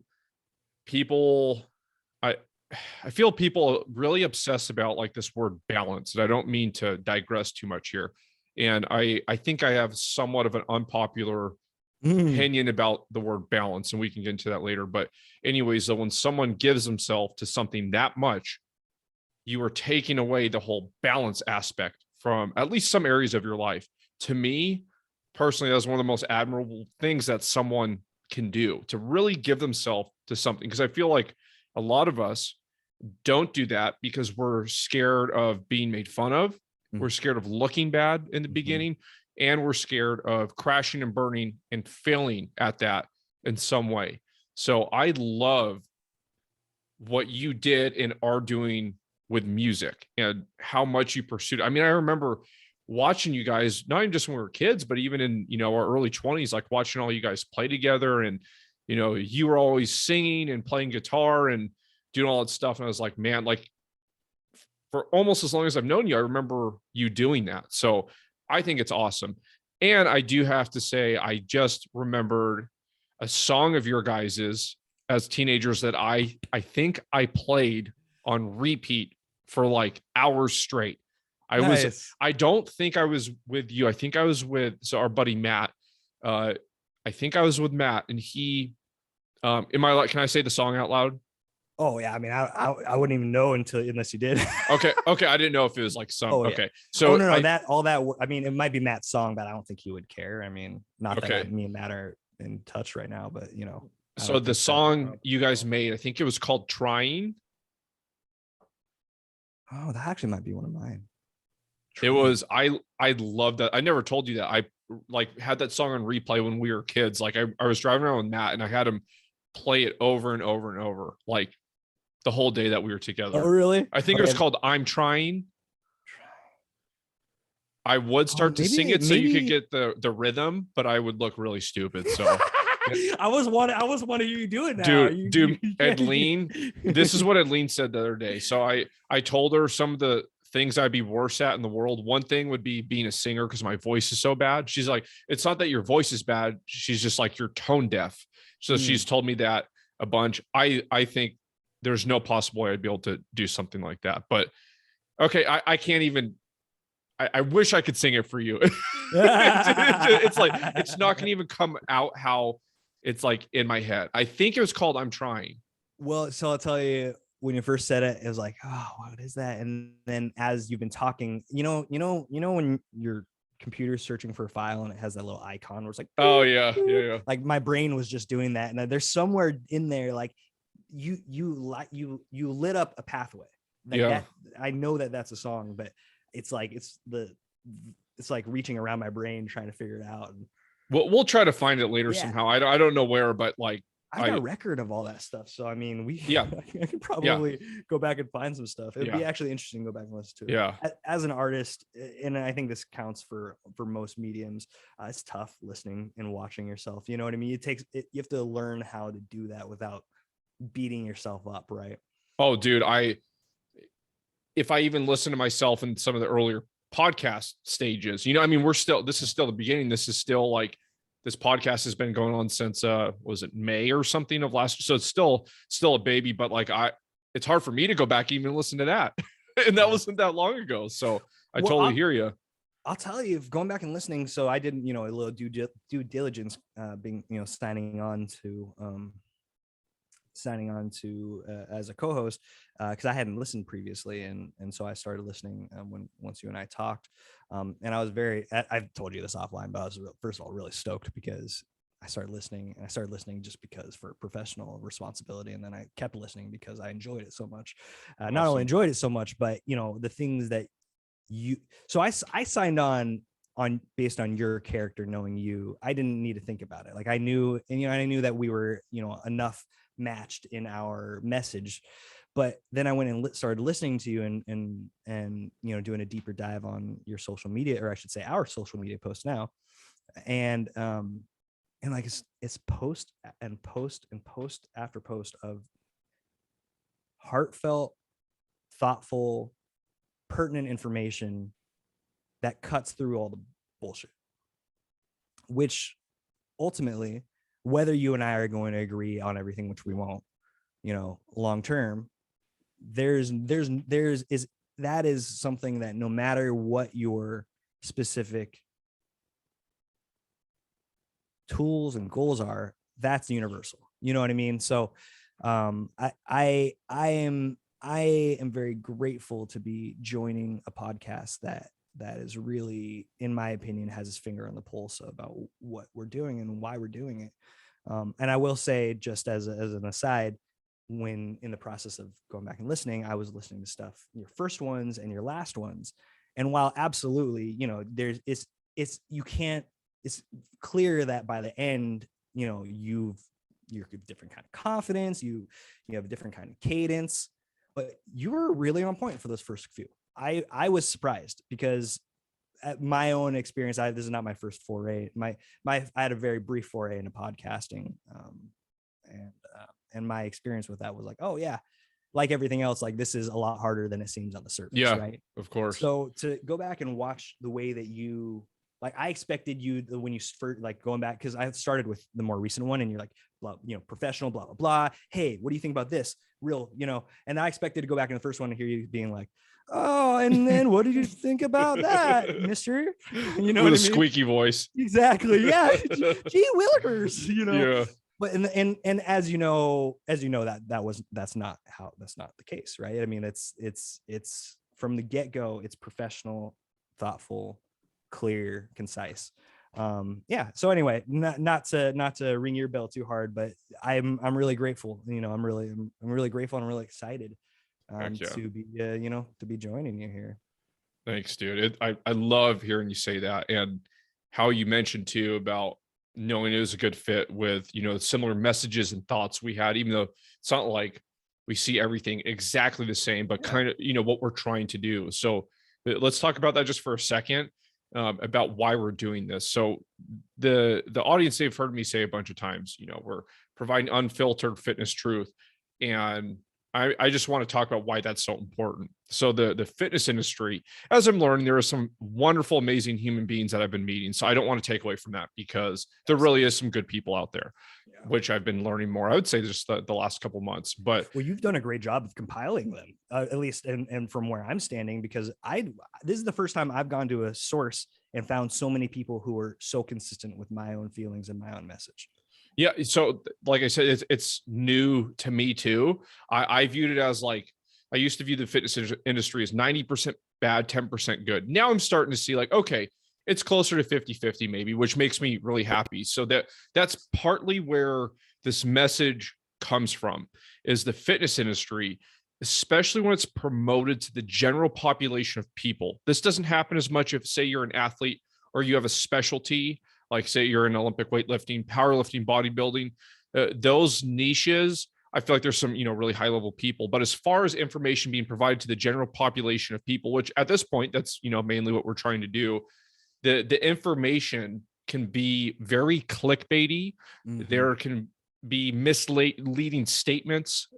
people, I feel people really obsess about like this word balance, and I don't mean to digress too much here. And I think I have somewhat of an unpopular opinion about the word balance, and we can get into that later. But anyways, though, when someone gives themselves to something that much, you are taking away the whole balance aspect from at least some areas of your life. To me personally, that's one of the most admirable things that someone can do, to really give themselves to something. Because I feel like a lot of us don't do that because we're scared of being made fun of. We're scared of looking bad in the beginning, and we're scared of crashing and burning and failing at that in some way. So I love what you did and are doing with music and how much you pursued. I mean, I remember watching you guys, not even just when we were kids, but even in, our early 20s, like watching all you guys play together. And, you were always singing and playing guitar and doing all that stuff. And I was like, man, like for almost as long as I've known you, I remember you doing that. So I think it's awesome. And I do have to say, I just remembered a song of your guys's as teenagers that I think I played on repeat for like hours straight. I don't think I was with you. I think I was with our buddy Matt. I think I was with Matt, and he can I say the song out loud? Oh yeah, I mean, I wouldn't even know unless you did. Okay, I didn't know if it was like some. Oh, yeah. Okay, so no, I mean, it might be Matt's song, but I don't think he would care. I mean, not that me and Matt are in touch right now, but So the song you guys made, I think it was called "Trying." Oh, that actually might be one of mine. It was, I loved that. I never told you that. I like had that song on replay when we were kids. Like I was driving around with Matt and I had him play it over and over and over, like the whole day that we were together. Oh, really? I think it was called "I'm Trying." I would start to sing it so you could get the rhythm, but I would look really stupid. So I was one of you doing that. Dude, Edleen, this is what Edleen said the other day. So I told her some of the things I'd be worse at in the world. One thing would be being a singer because my voice is so bad. She's like, it's not that your voice is bad. She's just like, you're tone deaf. So she's told me that a bunch. I think there's no possible way I'd be able to do something like that. But okay, I can't even. I wish I could sing it for you. It's like it's not gonna even come out how it's like in my head. I think it was called "I'm Trying." Well, so I'll tell you, when you first said it, it was like, oh, what is that? And then as you've been talking, when your computer's searching for a file and it has that little icon where it's like, oh yeah. Like my brain was just doing that, and there's somewhere in there like you lit up a pathway. That, I know that's a song, but it's like it's like reaching around my brain trying to figure it out. And we'll try to find it later somehow. I don't know where, but like I've got a record of all that stuff. So I mean, I could probably go back and find some stuff. It'd be actually interesting to go back and listen to it. Yeah. As an artist, and I think this counts for most mediums, it's tough listening and watching yourself. You know what I mean? You have to learn how to do that without beating yourself up, right? Oh, dude, if I even listen to myself in some of the earlier podcast stages, I mean, this is still the beginning. This is still like, this podcast has been going on since, was it May or something of last year? So it's still a baby, but like it's hard for me to go back and even listen to that. And that wasn't that long ago. So I totally hear you. I'll tell you, going back and listening. So I did, a little due diligence, being, signing on to as a co-host, because I hadn't listened previously, and so I started listening once you and I talked, and I was I've told you this offline, but I was first of all really stoked because I started listening just because for professional responsibility, and then I kept listening because I enjoyed it so much. Awesome. Not only enjoyed it so much, but the things that so I signed on based on your character, knowing you. I didn't need to think about it. Like I knew that we were enough matched in our message. But then I went and started listening to you and doing a deeper dive on your social media, or I should say our social media posts now, and like it's post and post and post after post of heartfelt, thoughtful, pertinent information that cuts through all the bullshit, which ultimately, whether you and I are going to agree on everything, which we won't, long term, that is something that no matter what your specific tools and goals are, that's universal. You know what I mean? So I am very grateful to be joining a podcast that is really, in my opinion, has his finger on the pulse about what we're doing and why we're doing it. And I will say, just as an aside, when in the process of going back and listening, I was listening to stuff, your first ones and your last ones. And while absolutely, it's clear that by the end, you're a different kind of confidence, you have a different kind of cadence, but you were really on point for those first few. I was surprised because my own experience, this is not my first foray. I had a very brief foray into podcasting, and my experience with that was like, oh yeah, like everything else, like this is a lot harder than it seems on the surface, right? Of course. So to go back and watch the way that you, like, I expected you when you first, like, going back, because I started with the more recent one, and you're like, blah, professional, blah blah blah. Hey, what do you think about this? Real, and I expected to go back in the first one and hear you being like, oh, and then what did you think about that, mister? With a squeaky voice. Exactly. Yeah. Gee willikers, Yeah. But and as you know that's not the case, right? I mean, it's from the get-go, it's professional, thoughtful, clear, concise. So anyway, not to ring your bell too hard, but I'm really grateful. I'm really grateful and really excited to be joining you here. Thanks, dude. I love hearing you say that, and how you mentioned too about knowing it was a good fit with, similar messages and thoughts we had, even though it's not like we see everything exactly the same, but kind of, what we're trying to do. So let's talk about that just for a second, about why we're doing this. So the audience, they've heard me say a bunch of times, we're providing unfiltered fitness truth. And I just want to talk about why that's so important. So the fitness industry, as I'm learning, there are some wonderful, amazing human beings that I've been meeting. So I don't want to take away from that, because there really is some good people out there, which I've been learning more. I would say just the last couple months. But well, you've done a great job of compiling them, at least, and from where I'm standing, because this is the first time I've gone to a source and found so many people who are so consistent with my own feelings and my own message. Yeah. So like I said, it's new to me too. I viewed it as like, I used to view the fitness industry as 90% bad, 10% good. Now I'm starting to see like, okay, it's closer to 50-50 maybe, which makes me really happy. So that's partly where this message comes from, is the fitness industry, especially when it's promoted to the general population of people. This doesn't happen as much if, say, you're an athlete or you have a specialty, like say you're in Olympic weightlifting, powerlifting, bodybuilding, those niches. I feel like there's some, really high level people, but as far as information being provided to the general population of people, which at this point, that's, mainly what we're trying to do. The information can be very clickbaity. Mm-hmm. There can be misleading statements,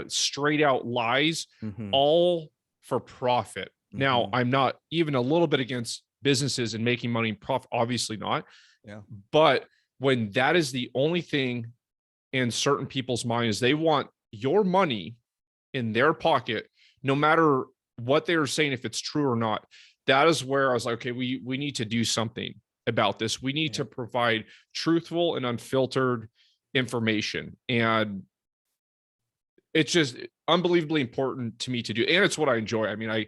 straight out lies, all for profit. Mm-hmm. Now, I'm not even a little bit against businesses and making money and profit, obviously not. Yeah. But when that is the only thing in certain people's minds, they want your money in their pocket, no matter what they're saying, if it's true or not. That is where I was like, okay, we need to do something about this. We need to provide truthful and unfiltered information. And it's just unbelievably important to me to do. And it's what I enjoy. I mean,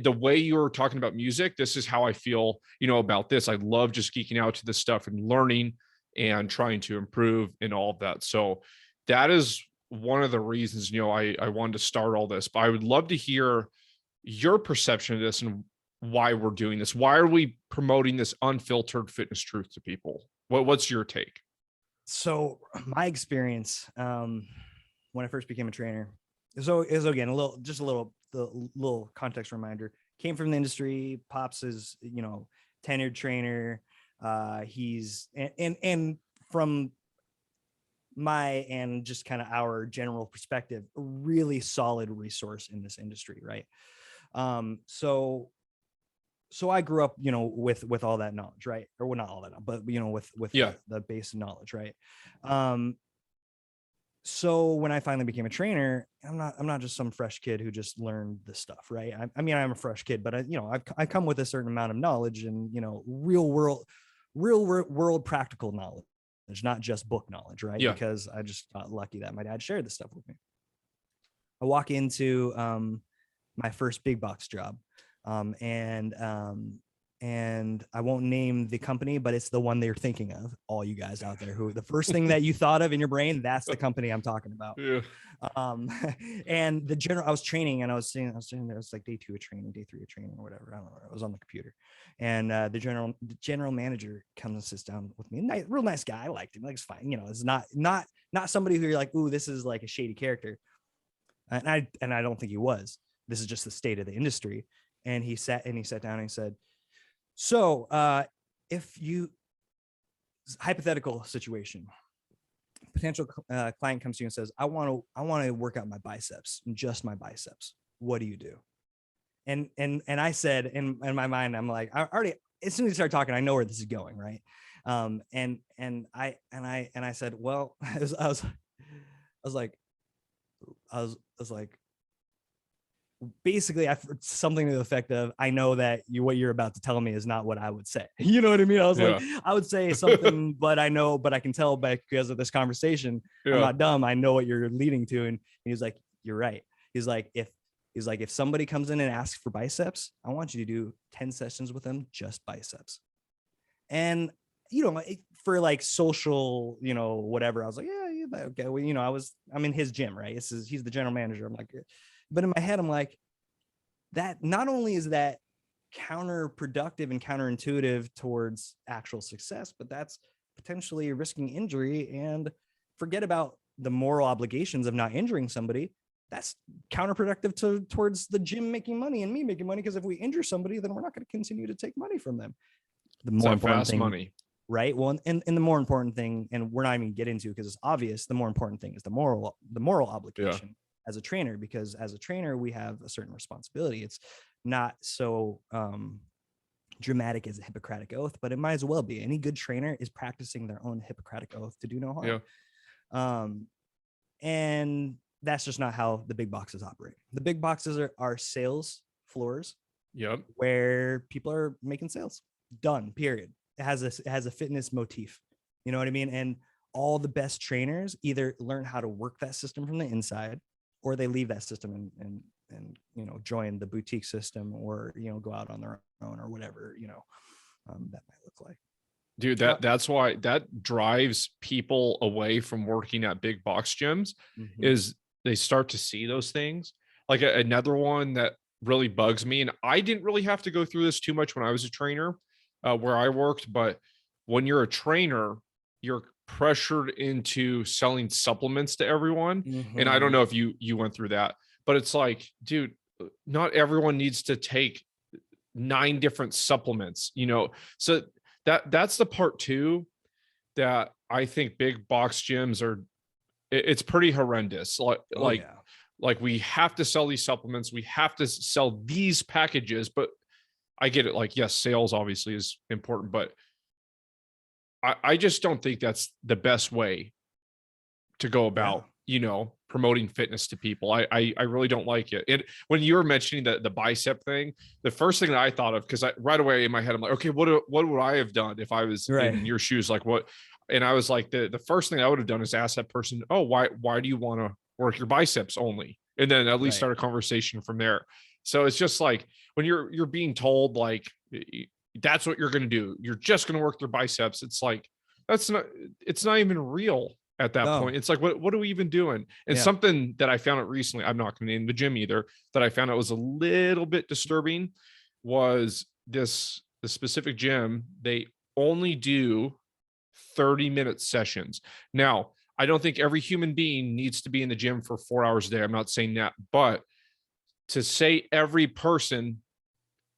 the way you're talking about music, this is how I feel, about this. I love just geeking out to this stuff and learning and trying to improve in all of that. So that is one of the reasons, I wanted to start all this, but I would love to hear your perception of this and why we're doing this. Why are we promoting this unfiltered fitness truth to people? What's your take? So my experience, when I first became a trainer, so is again a little context reminder. Came from the industry. Pops is tenured trainer. He's and from my and just kind of our general perspective, a really solid resource in this industry, right? So I grew up, with all that knowledge, right? Or well, not all that, but with the base knowledge, right? So when I finally became a trainer, I'm not just some fresh kid who just learned this stuff, right? I mean, I'm a fresh kid, but I come with a certain amount of knowledge and, real world practical knowledge, not just book knowledge, right? Yeah. Because I just got lucky that my dad shared this stuff with me. I walk into my first big box job, and I won't name the company, but it's the one they're thinking of, all you guys out there, who the first thing that you thought of in your brain, that's the company I'm talking about. Yeah. And I was training, and I was sitting there, it was like day 2 of training, day 3 of training, or whatever. I don't know. I was on the computer, and the general manager comes and sits down with me. Real nice guy. I liked him. Like, it's fine. It's not somebody who you're like, ooh, this is like a shady character. And I don't think he was. This is just the state of the industry. And he sat down and he said, So if you, hypothetical situation, potential client comes to you and says, I want to work out my biceps, just my biceps. What do you do? And I said in my mind, I'm like, I already, as soon as you start talking, I know where this is going, right? And I said, well, I was like, basically, something to the effect of, I know that what you're about to tell me is not what I would say. You know what I mean? I was like, I would say something, but I can tell because of this conversation, I'm not dumb. I know what you're leading to. And he was like, you're right. He's like, if somebody comes in and asks for biceps, I want you to do 10 sessions with them, just biceps. And, for like social, whatever, I was like, yeah, okay. Well, I'm in his gym, right? He's the general manager. I'm like, but in my head, I'm like, that not only is that counterproductive and counterintuitive towards actual success, but that's potentially risking injury. And forget about the moral obligations of not injuring somebody. That's counterproductive towards the gym making money and me making money. Because if we injure somebody, then we're not going to continue to take money from them. The more important thing, money, right? Well, and the more important thing, and we're not even get into because it's obvious, the more important thing is the moral obligation as a trainer, because as a trainer, we have a certain responsibility. It's not so dramatic as a Hippocratic oath, but it might as well be. Any good trainer is practicing their own Hippocratic oath to do no harm. And that's just not how the big boxes operate. The big boxes are sales floors, where people are making sales. Done. Period. It has a fitness motif. You know what I mean? And all the best trainers either learn how to work that system from the inside, or they leave that system and join the boutique system, or go out on their own, or whatever that might look like. Dude, that's why that drives people away from working at big box gyms. Is they start to see those things. Like another one that really bugs me, and I didn't really have to go through this too much when I was a trainer where I worked, but when you're a trainer, you're pressured into selling supplements to everyone. And I don't know if you went through that, but it's like, dude, not everyone needs to take 9 different supplements, so that's the part too that I think big box gyms it's pretty horrendous. Like we have to sell these supplements, we have to sell these packages, but I get it. Like, yes, sales obviously is important, but I just don't think that's the best way to go about, promoting fitness to people. I really don't like it. And when you were mentioning the bicep thing, the first thing that I thought of, because right away in my head, I'm like, okay, what would I have done if I was in your shoes? Like what? And I was like, the first thing I would have done is ask that person, oh, why do you want to work your biceps only? And then at least start a conversation from there. So it's just like when you're being told like that's what you're going to do, you're just going to work their biceps. It's like it's not even real at that point. It's like what are we even doing? And something that I found out recently, I'm not going to name the gym either, that I found out was a little bit disturbing was the specific gym. They only do 30-minute sessions. Now, I don't think every human being needs to be in the gym for 4 hours a day. I'm not saying that, but to say every person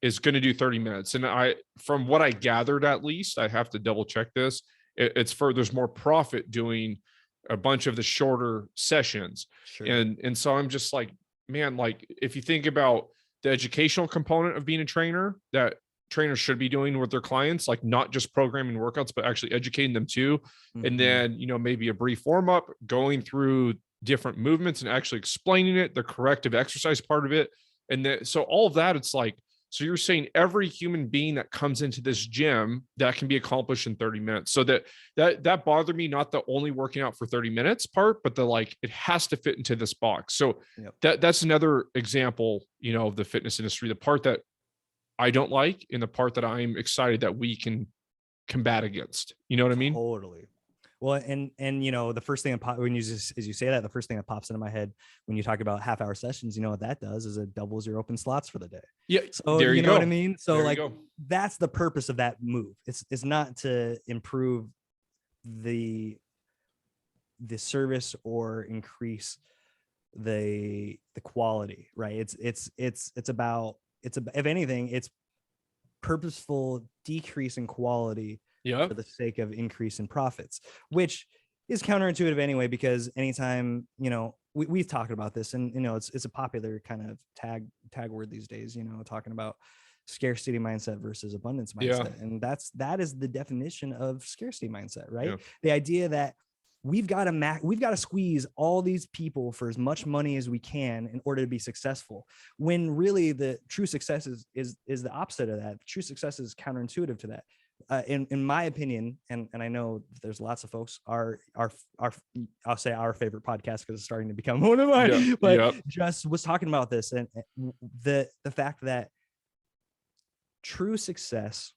is going to do 30 minutes. And from what I gathered, at least, I have to double check this. There's more profit doing a bunch of the shorter sessions. Sure. And so I'm just like, man, like if you think about the educational component of being a trainer, that trainers should be doing with their clients, like not just programming workouts, but actually educating them too. And then, maybe a brief warm up, going through different movements and actually explaining it, the corrective exercise part of it. And then, so all of that, it's like, so you're saying every human being that comes into this gym, that can be accomplished in 30 minutes. So that bothered me, not the only working out for 30 minutes part, but it has to fit into this box. So that's another example, of the fitness industry, the part that I don't like and the part that I'm excited that we can combat against. You know what I mean? Totally. Well, and the first thing when you as you say that, the first thing that pops into my head when you talk about half-hour sessions, what that does is it doubles your open slots for the day. Yeah. So there you know go. what I mean? So that's the purpose of that move. It's not to improve the service or increase the quality, right? It's about if anything, it's purposeful decrease in quality Yeah. for the sake of increase in profits, which is counterintuitive anyway, because anytime, you know, we've talked about this, and, you know, it's a popular kind of tag word these days, you know, talking about scarcity mindset versus abundance mindset. Yeah. And that is the definition of scarcity mindset, right? Yeah. The idea that we've got to squeeze all these people for as much money as we can in order to be successful, when really the true success is the opposite of that. True success is counterintuitive to that. In my opinion, and I know there's lots of folks, our I'll say our favorite podcast, because it's starting to become one of mine. Yeah. But Yep. just was talking about this, and the fact that true success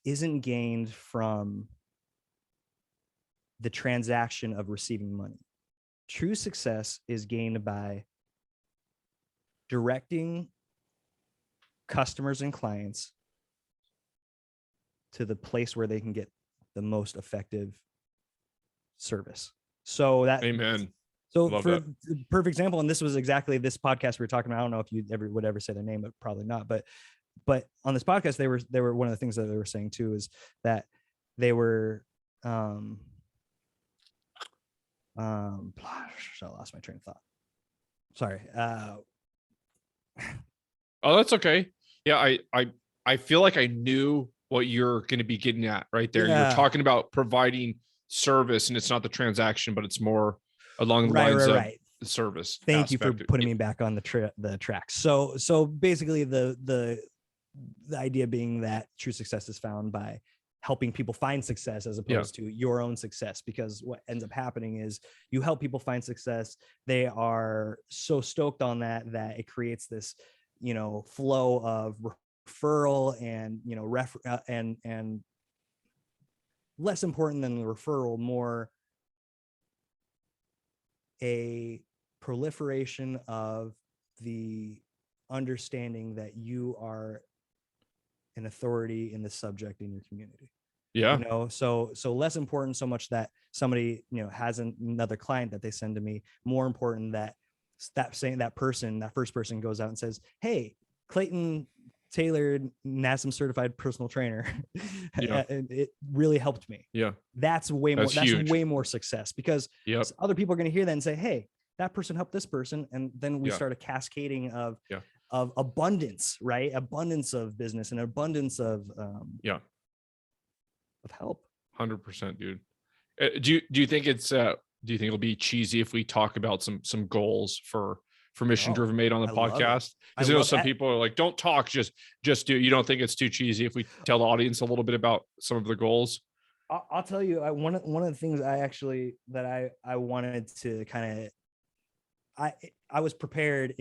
isn't gained from the transaction of receiving money. True success is gained by directing customers and clients to the place where they can get the most effective service. So that, Amen. so Love for that. the perfect example, and this was exactly this podcast we were talking about. I don't know if you would ever say their name, but probably not. But on this podcast, they were one of the things that they were saying too is that they were I lost my train of thought. Sorry. Oh, that's okay. Yeah, I feel like I knew what you're going to be getting at right there. Yeah. You're talking about providing service, and it's not the transaction, but it's more along the lines of the service. Thank you for putting me back on the track. So basically the idea being that true success is found by helping people find success as opposed to your own success, because what ends up happening is you help people find success. They are so stoked on that it creates this, you know, flow of referral and, you know, and less important than the referral, more a proliferation of the understanding that you are an authority in the subject in your community. Yeah. You know, so less important so much that somebody, you know, has another client that they send to me, more important that first person goes out and says, hey, Clayton Taylor, NASM certified personal trainer. Yeah. It really helped me. Yeah. That's way more, that's huge. way more success, because other people are going to hear that and say, hey, that person helped this person. And then we start a cascading of abundance, right? Abundance of business and abundance of help. 100%, dude. Do you think it's do you think it'll be cheesy if we talk about some goals for Mission Driven Made on the podcast? Because I know some people are like, don't talk, just do. You don't think it's too cheesy if we tell the audience a little bit about some of the goals? I'll tell you, one of the things I wanted to kind of, I was prepared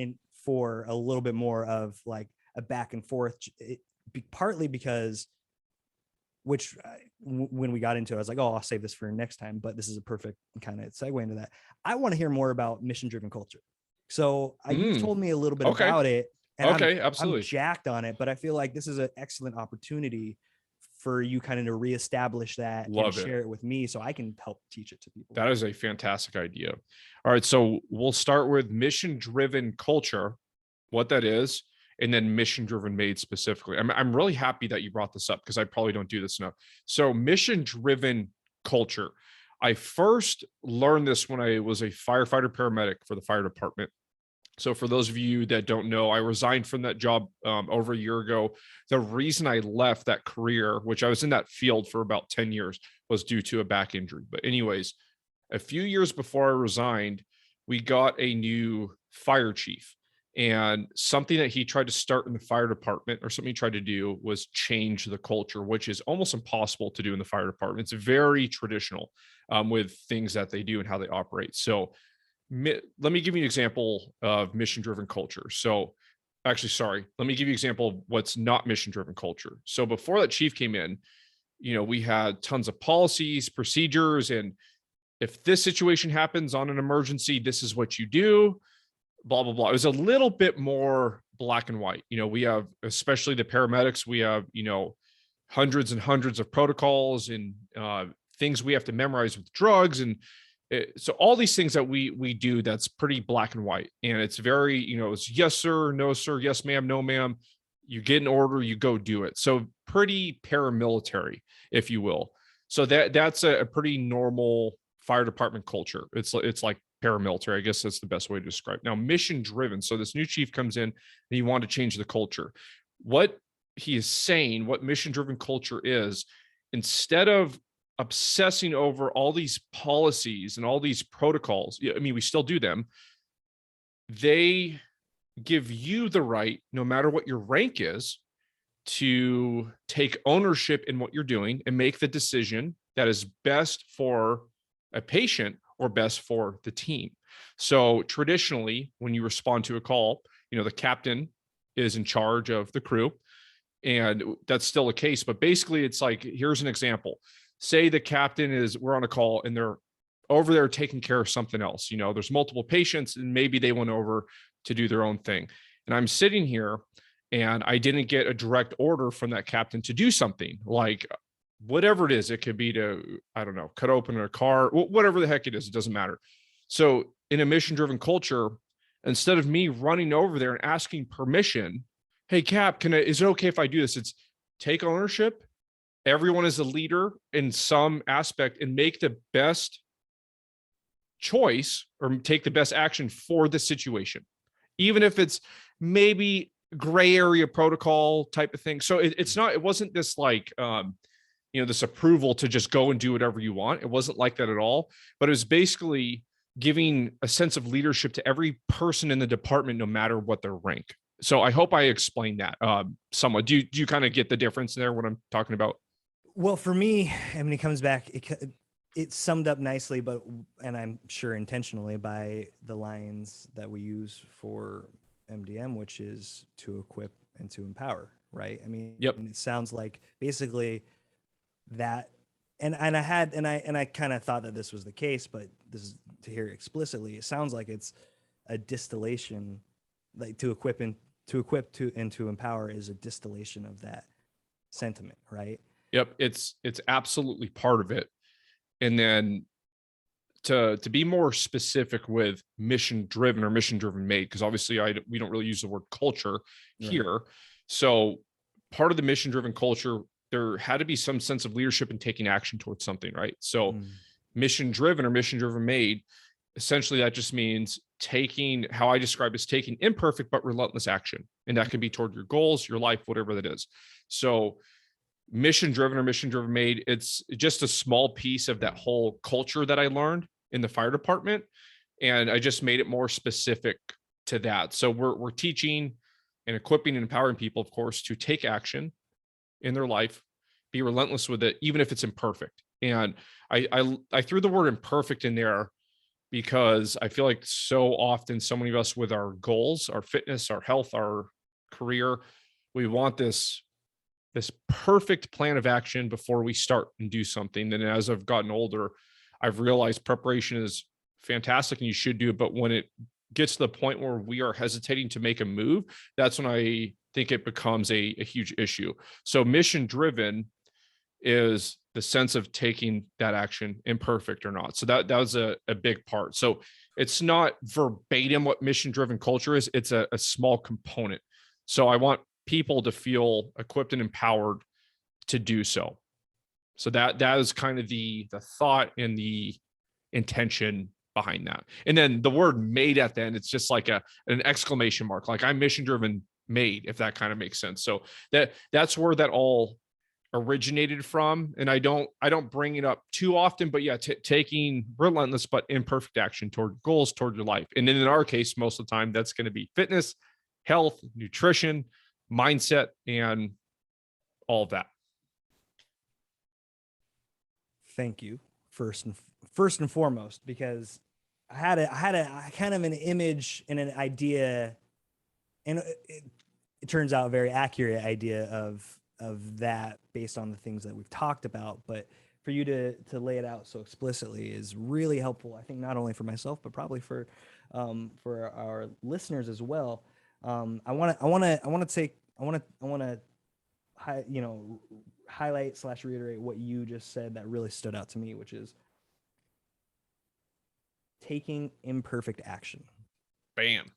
for a little bit more of like a back and forth, partly because, when we got into it, I was like, oh, I'll save this for next time, but this is a perfect kind of segue into that. I want to hear more about mission driven culture. So you've told me a little bit about it, and absolutely. I'm jacked on it, but I feel like this is an excellent opportunity for you kind of to reestablish that and share it with me so I can help teach it to people. That is a fantastic idea. All right. So we'll start with mission driven culture, what that is, and then mission driven made specifically. I'm really happy that you brought this up, because I probably don't do this enough. So mission driven culture. I first learned this when I was a firefighter paramedic for the fire department. So for those of you that don't know, I resigned from that job over a year ago. The reason I left that career, which I was in that field for about 10 years, was due to a back injury. But anyways, a few years before I resigned, we got a new fire chief. And something that he tried to start in the fire department, or something he tried to do, was change the culture, which is almost impossible to do in the fire department. It's very traditional with things that they do and how they operate. So let me give you an example of mission-driven culture. So actually, sorry, let me give you an example of what's not mission-driven culture. So before that chief came in, you know, we had tons of policies, procedures, and if this situation happens on an emergency, this is what you do. Blah, blah, blah. It was a little bit more black and white. You know, we have, especially the paramedics, we have, you know, hundreds and hundreds of protocols and things we have to memorize with drugs. And so all these things that we do, that's pretty black and white. And it's very, you know, it's yes, sir, no, sir, yes, ma'am, no, ma'am. you get an order, you go do it. So pretty paramilitary, if you will. So that's a pretty normal fire department culture. It's like paramilitary. I guess that's the best way to describe it. Now, mission driven. So this new chief comes in and he wanted to change the culture. What he is saying, what mission driven culture is, instead of obsessing over all these policies and all these protocols, I mean, we still do them. They give you the right, no matter what your rank is, to take ownership in what you're doing and make the decision that is best for a patient or best for the team. So traditionally, when you respond to a call, the captain is in charge of the crew, and that's still the case. But basically, it's like, here's an example. Say the captain we're on a call and they're over there taking care of something else. There's multiple patients and maybe they went over to do their own thing. And I'm sitting here and I didn't get a direct order from that captain to do something, like whatever it is. It could be to, I don't know, cut open a car, whatever the heck it is, it doesn't matter. So in a mission-driven culture, instead of me running over there and asking permission, hey, Cap, is it okay if I do this? It's take ownership. Everyone is a leader in some aspect and make the best choice or take the best action for the situation, even if it's maybe gray area protocol type of thing. So it wasn't this like, this approval to just go and do whatever you want. It wasn't like that at all, but it was basically giving a sense of leadership to every person in the department, no matter what their rank. So I hope I explained that somewhat. Do you kind of get the difference there, what I'm talking about? Well, for me, I mean, it comes back, it's summed up nicely, and I'm sure intentionally, by the lines that we use for MDM, which is to equip and to empower, right? I mean, yep. It sounds like basically that, and I kind of thought that this was the case, but this is to hear it explicitly. It sounds like it's a distillation, like to equip and to empower is a distillation of that sentiment, right? Yep, it's absolutely part of it. And then to be more specific with mission driven or mission driven made, because obviously we don't really use the word culture here. Right. So part of the mission driven culture, there had to be some sense of leadership and taking action towards something, right? So mission driven or mission driven made, essentially that just means taking, how I describe is taking imperfect but relentless action. And that can be toward your goals, your life, whatever that is. So mission driven or mission driven made, it's just a small piece of that whole culture that I learned in the fire department. And I just made it more specific to that. So we're teaching and equipping and empowering people, of course, to take action in their life, be relentless with it, even if it's imperfect. And I threw the word imperfect in there because I feel like so often, so many of us with our goals, our fitness, our health, our career, we want this perfect plan of action before we start and do something. And as I've gotten older, I've realized preparation is fantastic and you should do it. But when it gets to the point where we are hesitating to make a move, that's when I think it becomes a huge issue. So mission driven is the sense of taking that action, imperfect or not. So that was a big part. So it's not verbatim what mission driven culture is. It's a small component. So I want people to feel equipped and empowered to do so. So that is kind of the thought and the intention behind that. And then the word made at the end, it's just like an exclamation mark, like I'm mission driven made, if that kind of makes sense. So that's where that all originated from. And I don't bring it up too often, but yeah, taking relentless but imperfect action toward goals, toward your life. And then in our case, most of the time, that's going to be fitness, health, nutrition, mindset, and all of that. Thank you first and foremost, because I had a kind of an image and an idea, and it turns out a very accurate idea of that based on the things that we've talked about. But for you to lay it out so explicitly is really helpful, I think, not only for myself but probably for our listeners as well. I want to highlight / reiterate what you just said that really stood out to me, which is taking imperfect action. Bam.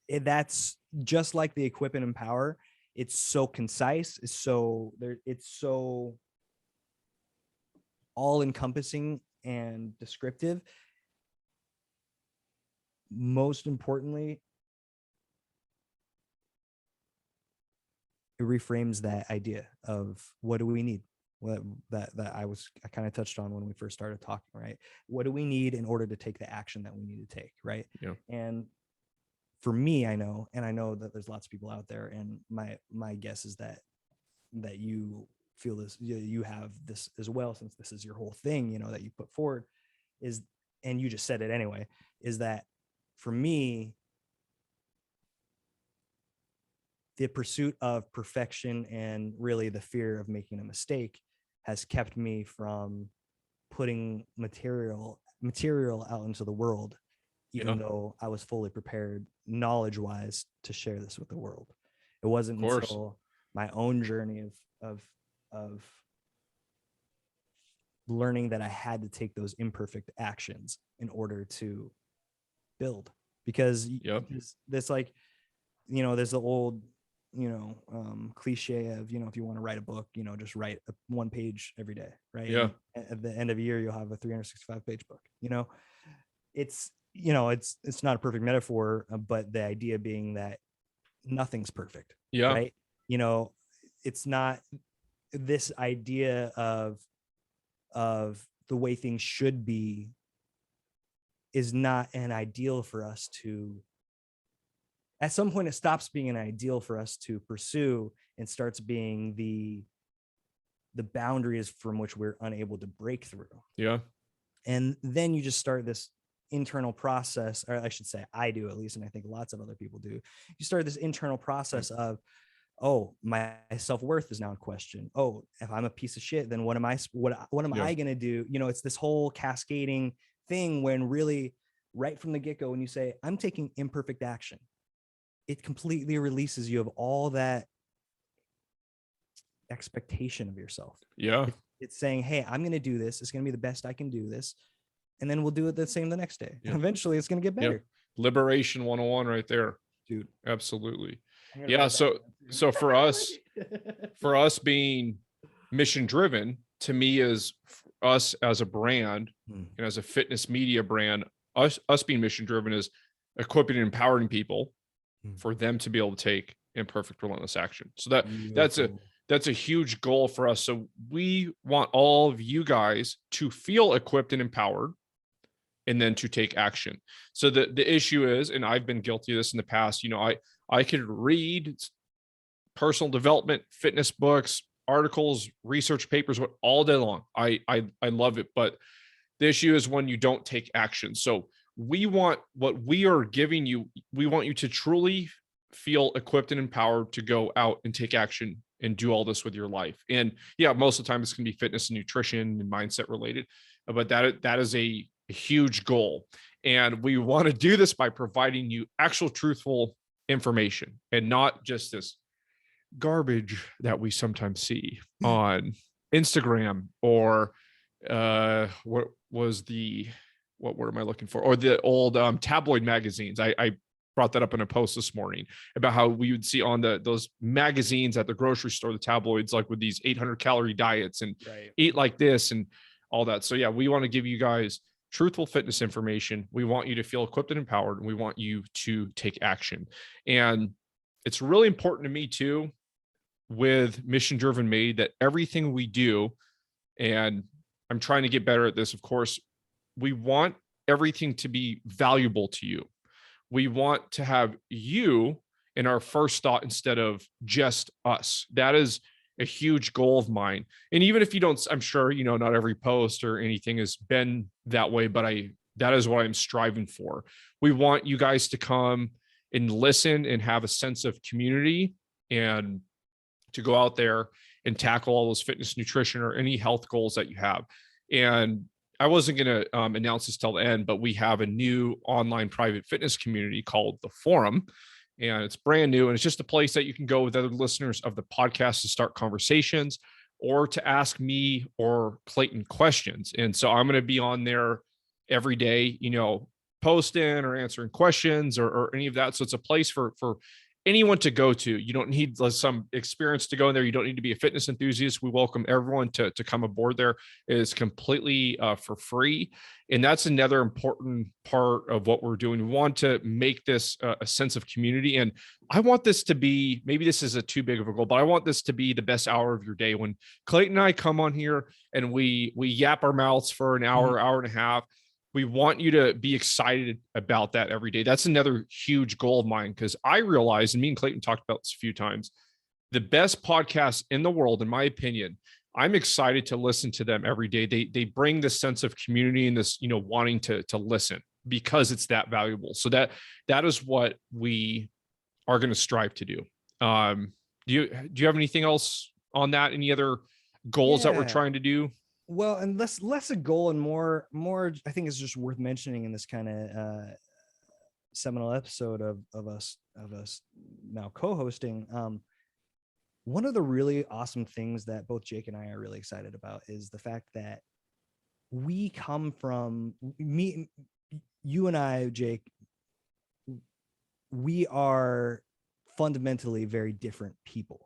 That's just like the equip and empower. it's so concise, it's so all encompassing and descriptive. Most importantly, it reframes that idea of what do we need, that I kind of touched on when we first started talking, right? What do we need in order to take the action that we need to take, right? Yeah. And for me, I know that there's lots of people out there, and my guess is that you feel this, you have this as well, since this is your whole thing, that you put forward, is, and you just said it anyway, is that for me, the pursuit of perfection and really the fear of making a mistake has kept me from putting material out into the world, even though I was fully prepared knowledge-wise to share this with the world. It wasn't until my own journey of learning that I had to take those imperfect actions in order to build, because this, like, there's the old cliche of, if you want to write a book, just write one page every day, right? Yeah. And at the end of the year, you'll have a 365 page book. It's it's not a perfect metaphor, but the idea being that nothing's perfect. Yeah. Right. It's not this idea of the way things should be is not an ideal for us to, at some point it stops being an ideal for us to pursue and starts being the boundaries from which we're unable to break through. Yeah. And then you just start this internal process, or I should say I do, at least, and I think lots of other people do. You start this internal process of, oh, my self-worth is now in question. Oh, if I'm a piece of shit, then what am I going to do? It's this whole cascading thing, when really right from the get-go, when you say, I'm taking imperfect action, it completely releases you of all that expectation of yourself. Yeah. It's saying, hey, I'm going to do this. It's going to be the best I can do this. And then we'll do it the same the next day. Yeah. And eventually it's going to get better. Yeah. Liberation 101 right there. Dude. Absolutely. Yeah. So for us being mission driven, to me, is us as a brand and as a fitness media brand, us being mission driven is equipping and empowering people for them to be able to take imperfect, relentless action. So that's a huge goal for us. So we want all of you guys to feel equipped and empowered, and then to take action. So the issue is, and I've been guilty of this in the past, I could read personal development, fitness books, articles, research papers all day long. I love it. But the issue is when you don't take action. So we want, what we are giving you, we want you to truly feel equipped and empowered to go out and take action and do all this with your life. And yeah, most of the time it's going to be fitness and nutrition and mindset related, but that is a huge goal. And we want to do this by providing you actual truthful information, and not just this garbage that we sometimes see on Instagram, or what word am I looking for? Or the old tabloid magazines. I brought that up in a post this morning about how we would see on those magazines at the grocery store, the tabloids, like with these 800 calorie diets and eat like this and all that. So yeah, we want to give you guys truthful fitness information. We want you to feel equipped and empowered, and we want you to take action. And it's really important to me too, with Mission Driven Made, that everything we do, and I'm trying to get better at this, of course, we want everything to be valuable to you. We want to have you in our first thought instead of just us. That is a huge goal of mine. And even if you don't, I'm sure, not every post or anything has been that way, but that is what I'm striving for. We want you guys to come and listen and have a sense of community, and to go out there and tackle all those fitness, nutrition, or any health goals that you have. And I wasn't going to announce this till the end, but we have a new online private fitness community called The Forum. And it's brand new. And it's just a place that you can go with other listeners of the podcast to start conversations, or to ask me or Clayton questions. And so I'm going to be on there every day, posting or answering questions or any of that. So it's a place for anyone to go to. You don't need some experience to go in there. You don't need to be a fitness enthusiast. We welcome everyone to come aboard there. It is completely for free. And that's another important part of what we're doing. We want to make this a sense of community. And I want this to be, maybe this is a too big of a goal, but I want this to be the best hour of your day. When Clayton and I come on here and we yap our mouths for an hour, hour and a half, we want you to be excited about that every day. That's another huge goal of mine, because I realize, and me and Clayton talked about this a few times, the best podcasts in the world, in my opinion, I'm excited to listen to them every day. They bring this sense of community and this, wanting to listen, because it's that valuable. So that is what we are going to strive to do. Do you have anything else on that? Any other goals that we're trying to do? Well, and less a goal and more, I think is just worth mentioning in this kind of seminal episode of us now co-hosting. One of the really awesome things that both Jake and I are really excited about is the fact that we come from you and I, Jake, we are fundamentally very different people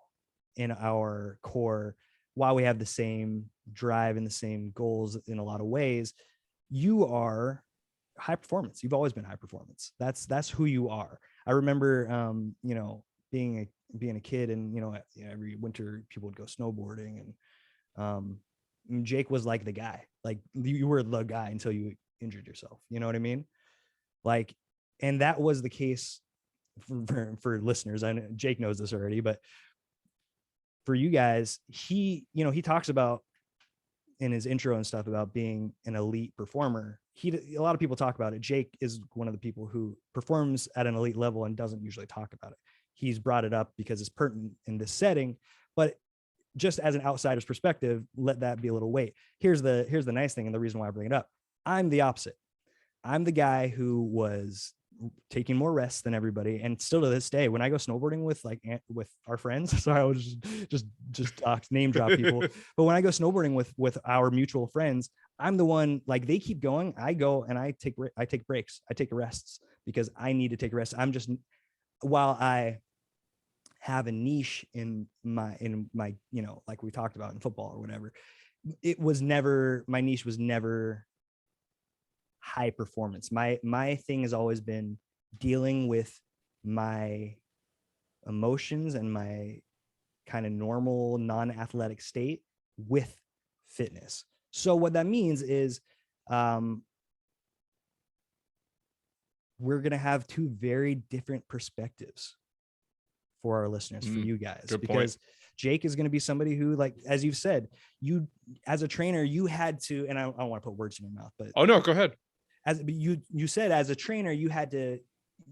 in our core. While we have the same drive and the same goals in a lot of ways, you are high performance. You've always been high performance. That's who you are. I remember, being a kid, and every winter people would go snowboarding, and Jake was like the guy. Like, you were the guy until you injured yourself. You know what I mean? Like, and that was the case for listeners. I know Jake knows this already, but for you guys, he talks about in his intro and stuff about being an elite performer. A lot of people talk about it. Jake is one of the people who performs at an elite level and doesn't usually talk about it. He's brought it up because it's pertinent in this setting, but just as an outsider's perspective, let that be a little weight. Here's the nice thing, and the reason why I bring it up. I'm the opposite. I'm the guy who was taking more rests than everybody, and still to this day, when I go snowboarding with our friends, sorry, I was just name drop people, but when I go snowboarding with our mutual friends, I'm the one, like, they keep going, I go and I take breaks, I take rests, because I need to take a rest. While I have a niche in my like we talked about in football or whatever, my niche was never high performance. My thing has always been dealing with my emotions and my kind of normal non-athletic state with fitness. So what that means is we're going to have two very different perspectives for our listeners, for you guys. Good because point. Jake is going to be somebody who, like, as you've said, you as a trainer, you had to, and I don't want to put words in your mouth, but oh no, go ahead. As you said, as a trainer, you had to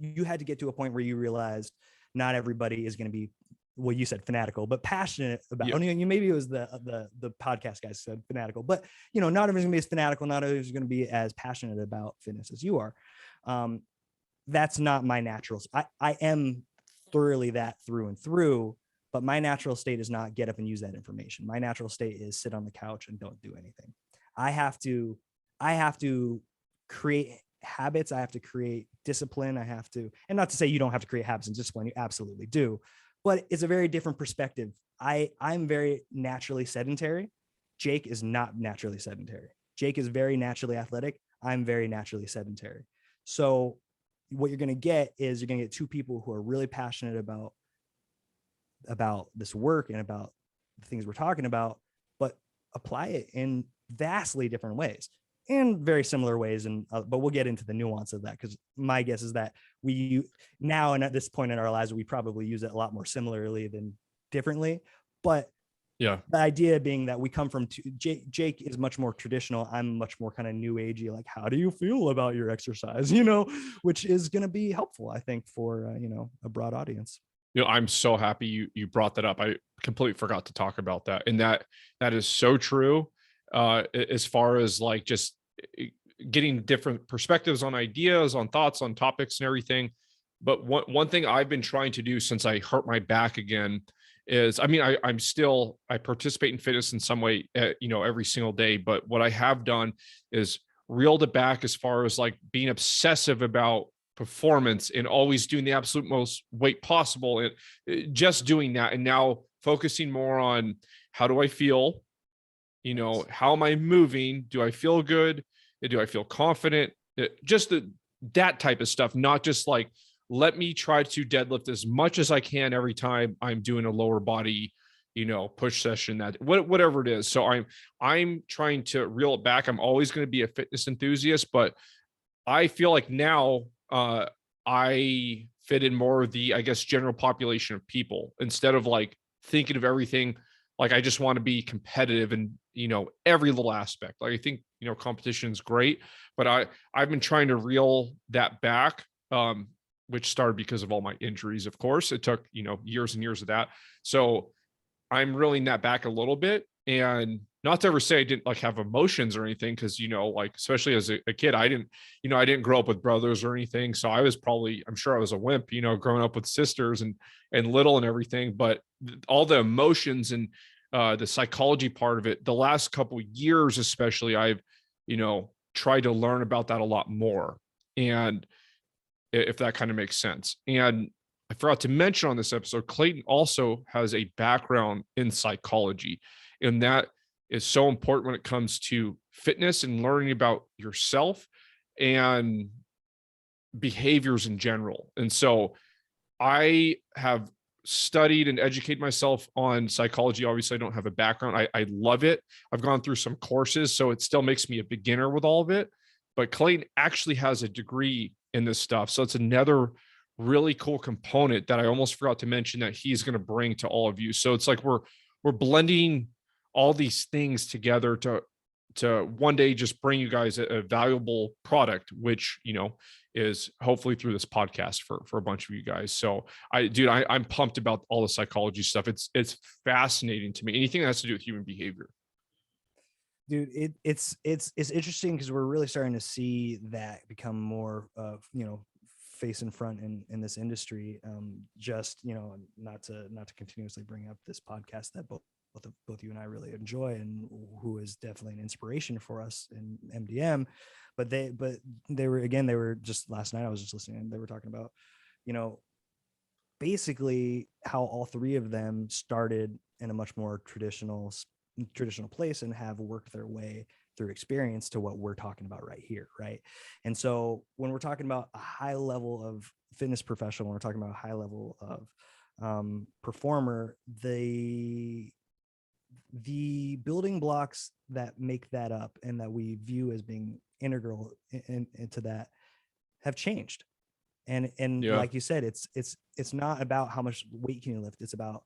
get to a point where you realized not everybody is going to be, well, you said fanatical, but passionate about. Yeah. Maybe it was the podcast guys said fanatical, but not everyone's going to be as fanatical. Not everyone's going to be as passionate about fitness as you are. That's not my natural. I am thoroughly that through and through, but my natural state is not get up and use that information. My natural state is sit on the couch and don't do anything. I have to create habits. I have to create discipline. I have to, and not to say you don't have to create habits and discipline, you absolutely do, but it's a very different perspective. I'm very naturally sedentary. Jake is not naturally sedentary. Jake is very naturally athletic. I'm very naturally sedentary. So what you're going to get is you're going to get two people who are really passionate about this work and about the things we're talking about, but apply it in vastly different ways and very similar ways. And but we'll get into the nuance of that, because my guess is that we now, and at this point in our lives, we probably use it a lot more similarly than differently. But yeah, the idea being that we come from Jake is much more traditional. I'm much more kind of new agey, like, how do you feel about your exercise? Which is going to be helpful, I think, for a broad audience. I'm so happy you brought that up. I completely forgot to talk about that, and that is so true. As far as like just getting different perspectives on ideas, on thoughts, on topics and everything. But one thing I've been trying to do since I hurt my back again is, I participate in fitness in some way, every single day. But what I have done is reeled it back as far as like being obsessive about performance and always doing the absolute most weight possible, and just doing that. And now focusing more on how do I feel? You know, how am I moving? Do I feel good? Do I feel confident? Just that type of stuff, not just like, let me try to deadlift as much as I can every time I'm doing a lower body, you know, push session, that whatever it is. So I'm trying to reel it back. I'm always going to be a fitness enthusiast, but I feel like now I fit in more of the, I guess, general population of people, instead of like thinking of everything like I just want to be competitive and, you know, every little aspect. Like I think, you know, competition is great, but I've been trying to reel that back, which started because of all my injuries. Of course, it took, you know, years and years of that. So I'm reeling that back a little bit. And not to ever say I didn't like have emotions or anything, because, you know, like especially as a kid, I didn't grow up with brothers or anything. So I was probably, I'm sure I was a wimp, you know, growing up with sisters and little and everything. But all the emotions and the psychology part of it, the last couple of years especially, I've, you know, tried to learn about that a lot more. And if that kind of makes sense. And I forgot to mention on this episode, Clayton also has a background in psychology, and that is so important when it comes to fitness and learning about yourself and behaviors in general. And so I have studied and educated myself on psychology. Obviously, I don't have a background. I love it. I've gone through some courses, so it still makes me a beginner with all of it. But Clayton actually has a degree in this stuff. So it's another really cool component that I almost forgot to mention that he's going to bring to all of you. So it's like we're blending all these things together to one day just bring you guys a valuable product, which, you know, is hopefully through this podcast for a bunch of you guys. So I'm pumped about all the psychology stuff. It's fascinating to me. Anything that has to do with human behavior. Dude, it's interesting because we're really starting to see that become more you know, face in front in this industry. Just, you know, not to continuously bring up this podcast that both you and I really enjoy, and who is definitely an inspiration for us in MDM. But they were just last night, I was just listening, and they were talking about, you know, basically how all three of them started in a much more traditional place and have worked their way through experience to what we're talking about right here. Right. And so when we're talking about a high level of fitness professional, when we're talking about a high level of performer, the building blocks that make that up and that we view as being integral into that have changed. And yeah, like you said, it's not about how much weight can you lift. It's about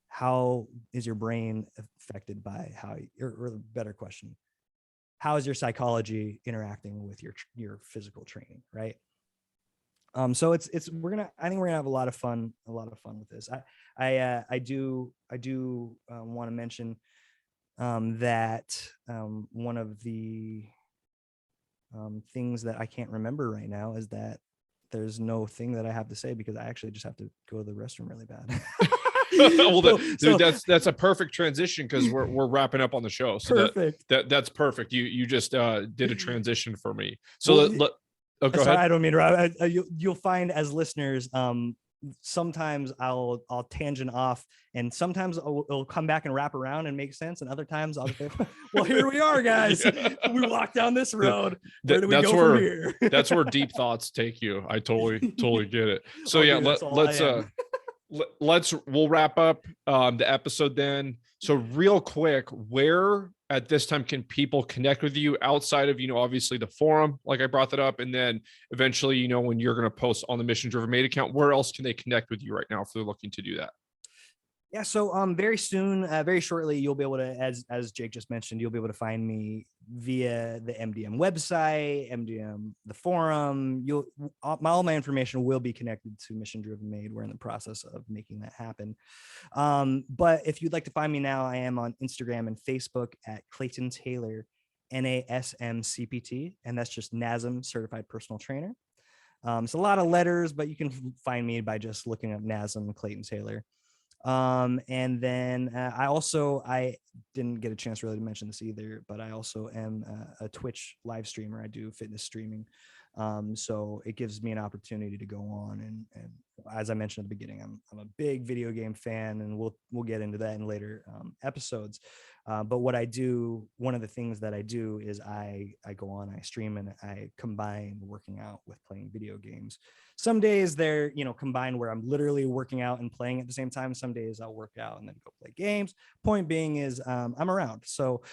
how is your brain affected by or better question, how is your psychology interacting with your physical training, right? So I think we're gonna have a lot of fun with this. I do want to mention that one of the things that I can't remember right now is that there's no thing that I have to say, because I actually just have to go to the restroom really bad. Well, dude, that's a perfect transition, because we're wrapping up on the show. So perfect. That's perfect. You just did a transition for me. So go ahead. I don't mean to. You'll find as listeners, sometimes I'll tangent off, and sometimes it'll come back and wrap around and make sense, and other times I'll say, well, here we are, guys. Yeah. We walked down this road. Where do we go from here? That's where deep thoughts take you. I totally get it. So we'll wrap up the episode then. So real quick, where at this time can people connect with you outside of, you know, obviously the forum, like I brought that up, and then eventually, you know, when you're going to post on the Mission Driven Made account, where else can they connect with you right now if they're looking to do that? Yeah, so very soon, very shortly, you'll be able to, as Jake just mentioned, you'll be able to find me via the MDM website, MDM the forum. All my information will be connected to Mission Driven Made. We're in the process of making that happen. But if you'd like to find me now, I am on Instagram and Facebook at Clayton Taylor, NASM CPT, and that's just NASM Certified Personal Trainer. It's a lot of letters, but you can find me by just looking up NASM Clayton Taylor. And then I didn't get a chance really to mention this either, but I also am a Twitch live streamer. I do fitness streaming. So it gives me an opportunity to go on and as I mentioned at the beginning, I'm a big video game fan, and we'll get into that in later episodes. But what I do, one of the things that I do is I go on, I stream, and I combine working out with playing video games. Some days they're, combined where I'm literally working out and playing at the same time. Some days I'll work out and then go play games. Point being is I'm around. So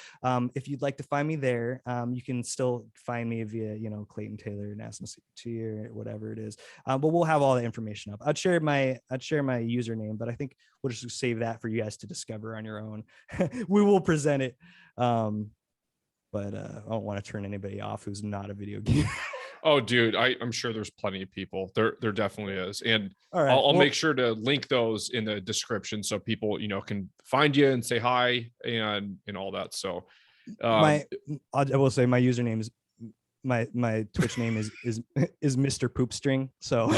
if you'd like to find me there, you can still find me via, Clayton Taylor, National Secretary, or whatever it is. But we'll have all the information up. I'd share my username, but I think we'll just save that for you guys to discover on your own. We will present it. But I don't want to turn anybody off who's not a video game. Oh, dude, I'm sure there's plenty of people. There definitely is. And all right, I'll make sure to link those in the description so people, can find you and say hi and all that. So I will say my username is my Twitch name is Mr. Poopstring. So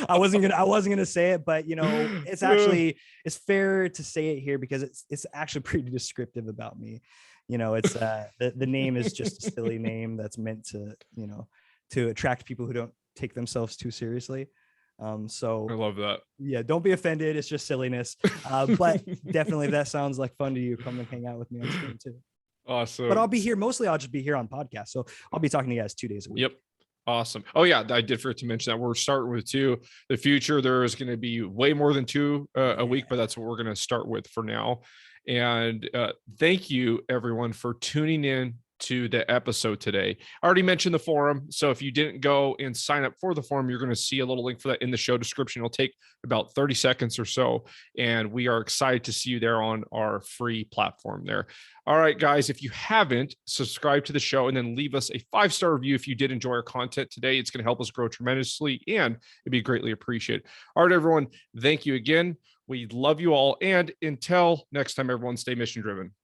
I wasn't gonna say it, but it's fair to say it here because it's actually pretty descriptive about me. It's the name is just a silly name that's meant to, to attract people who don't take themselves too seriously. So I love that. Yeah, don't be offended. It's just silliness. But definitely if that sounds like fun to you, come and hang out with me on stream too. Awesome. But I'll be here. Mostly I'll just be here on podcast. So I'll be talking to you guys 2 days a week. Yep. Awesome. Oh yeah. I did forget to mention that we're starting with 2. The future, there is going to be way more than 2 a week, but that's what we're going to start with for now. And thank you everyone for tuning in to the episode today. I already mentioned the forum. So if you didn't go and sign up for the forum, you're going to see a little link for that in the show description. It'll take about 30 seconds or so. And we are excited to see you there on our free platform there. All right, guys, if you haven't, subscribe to the show and then leave us a 5-star review if you did enjoy our content today. It's going to help us grow tremendously and it'd be greatly appreciated. All right, everyone. Thank you again. We love you all. And until next time, everyone, stay mission driven.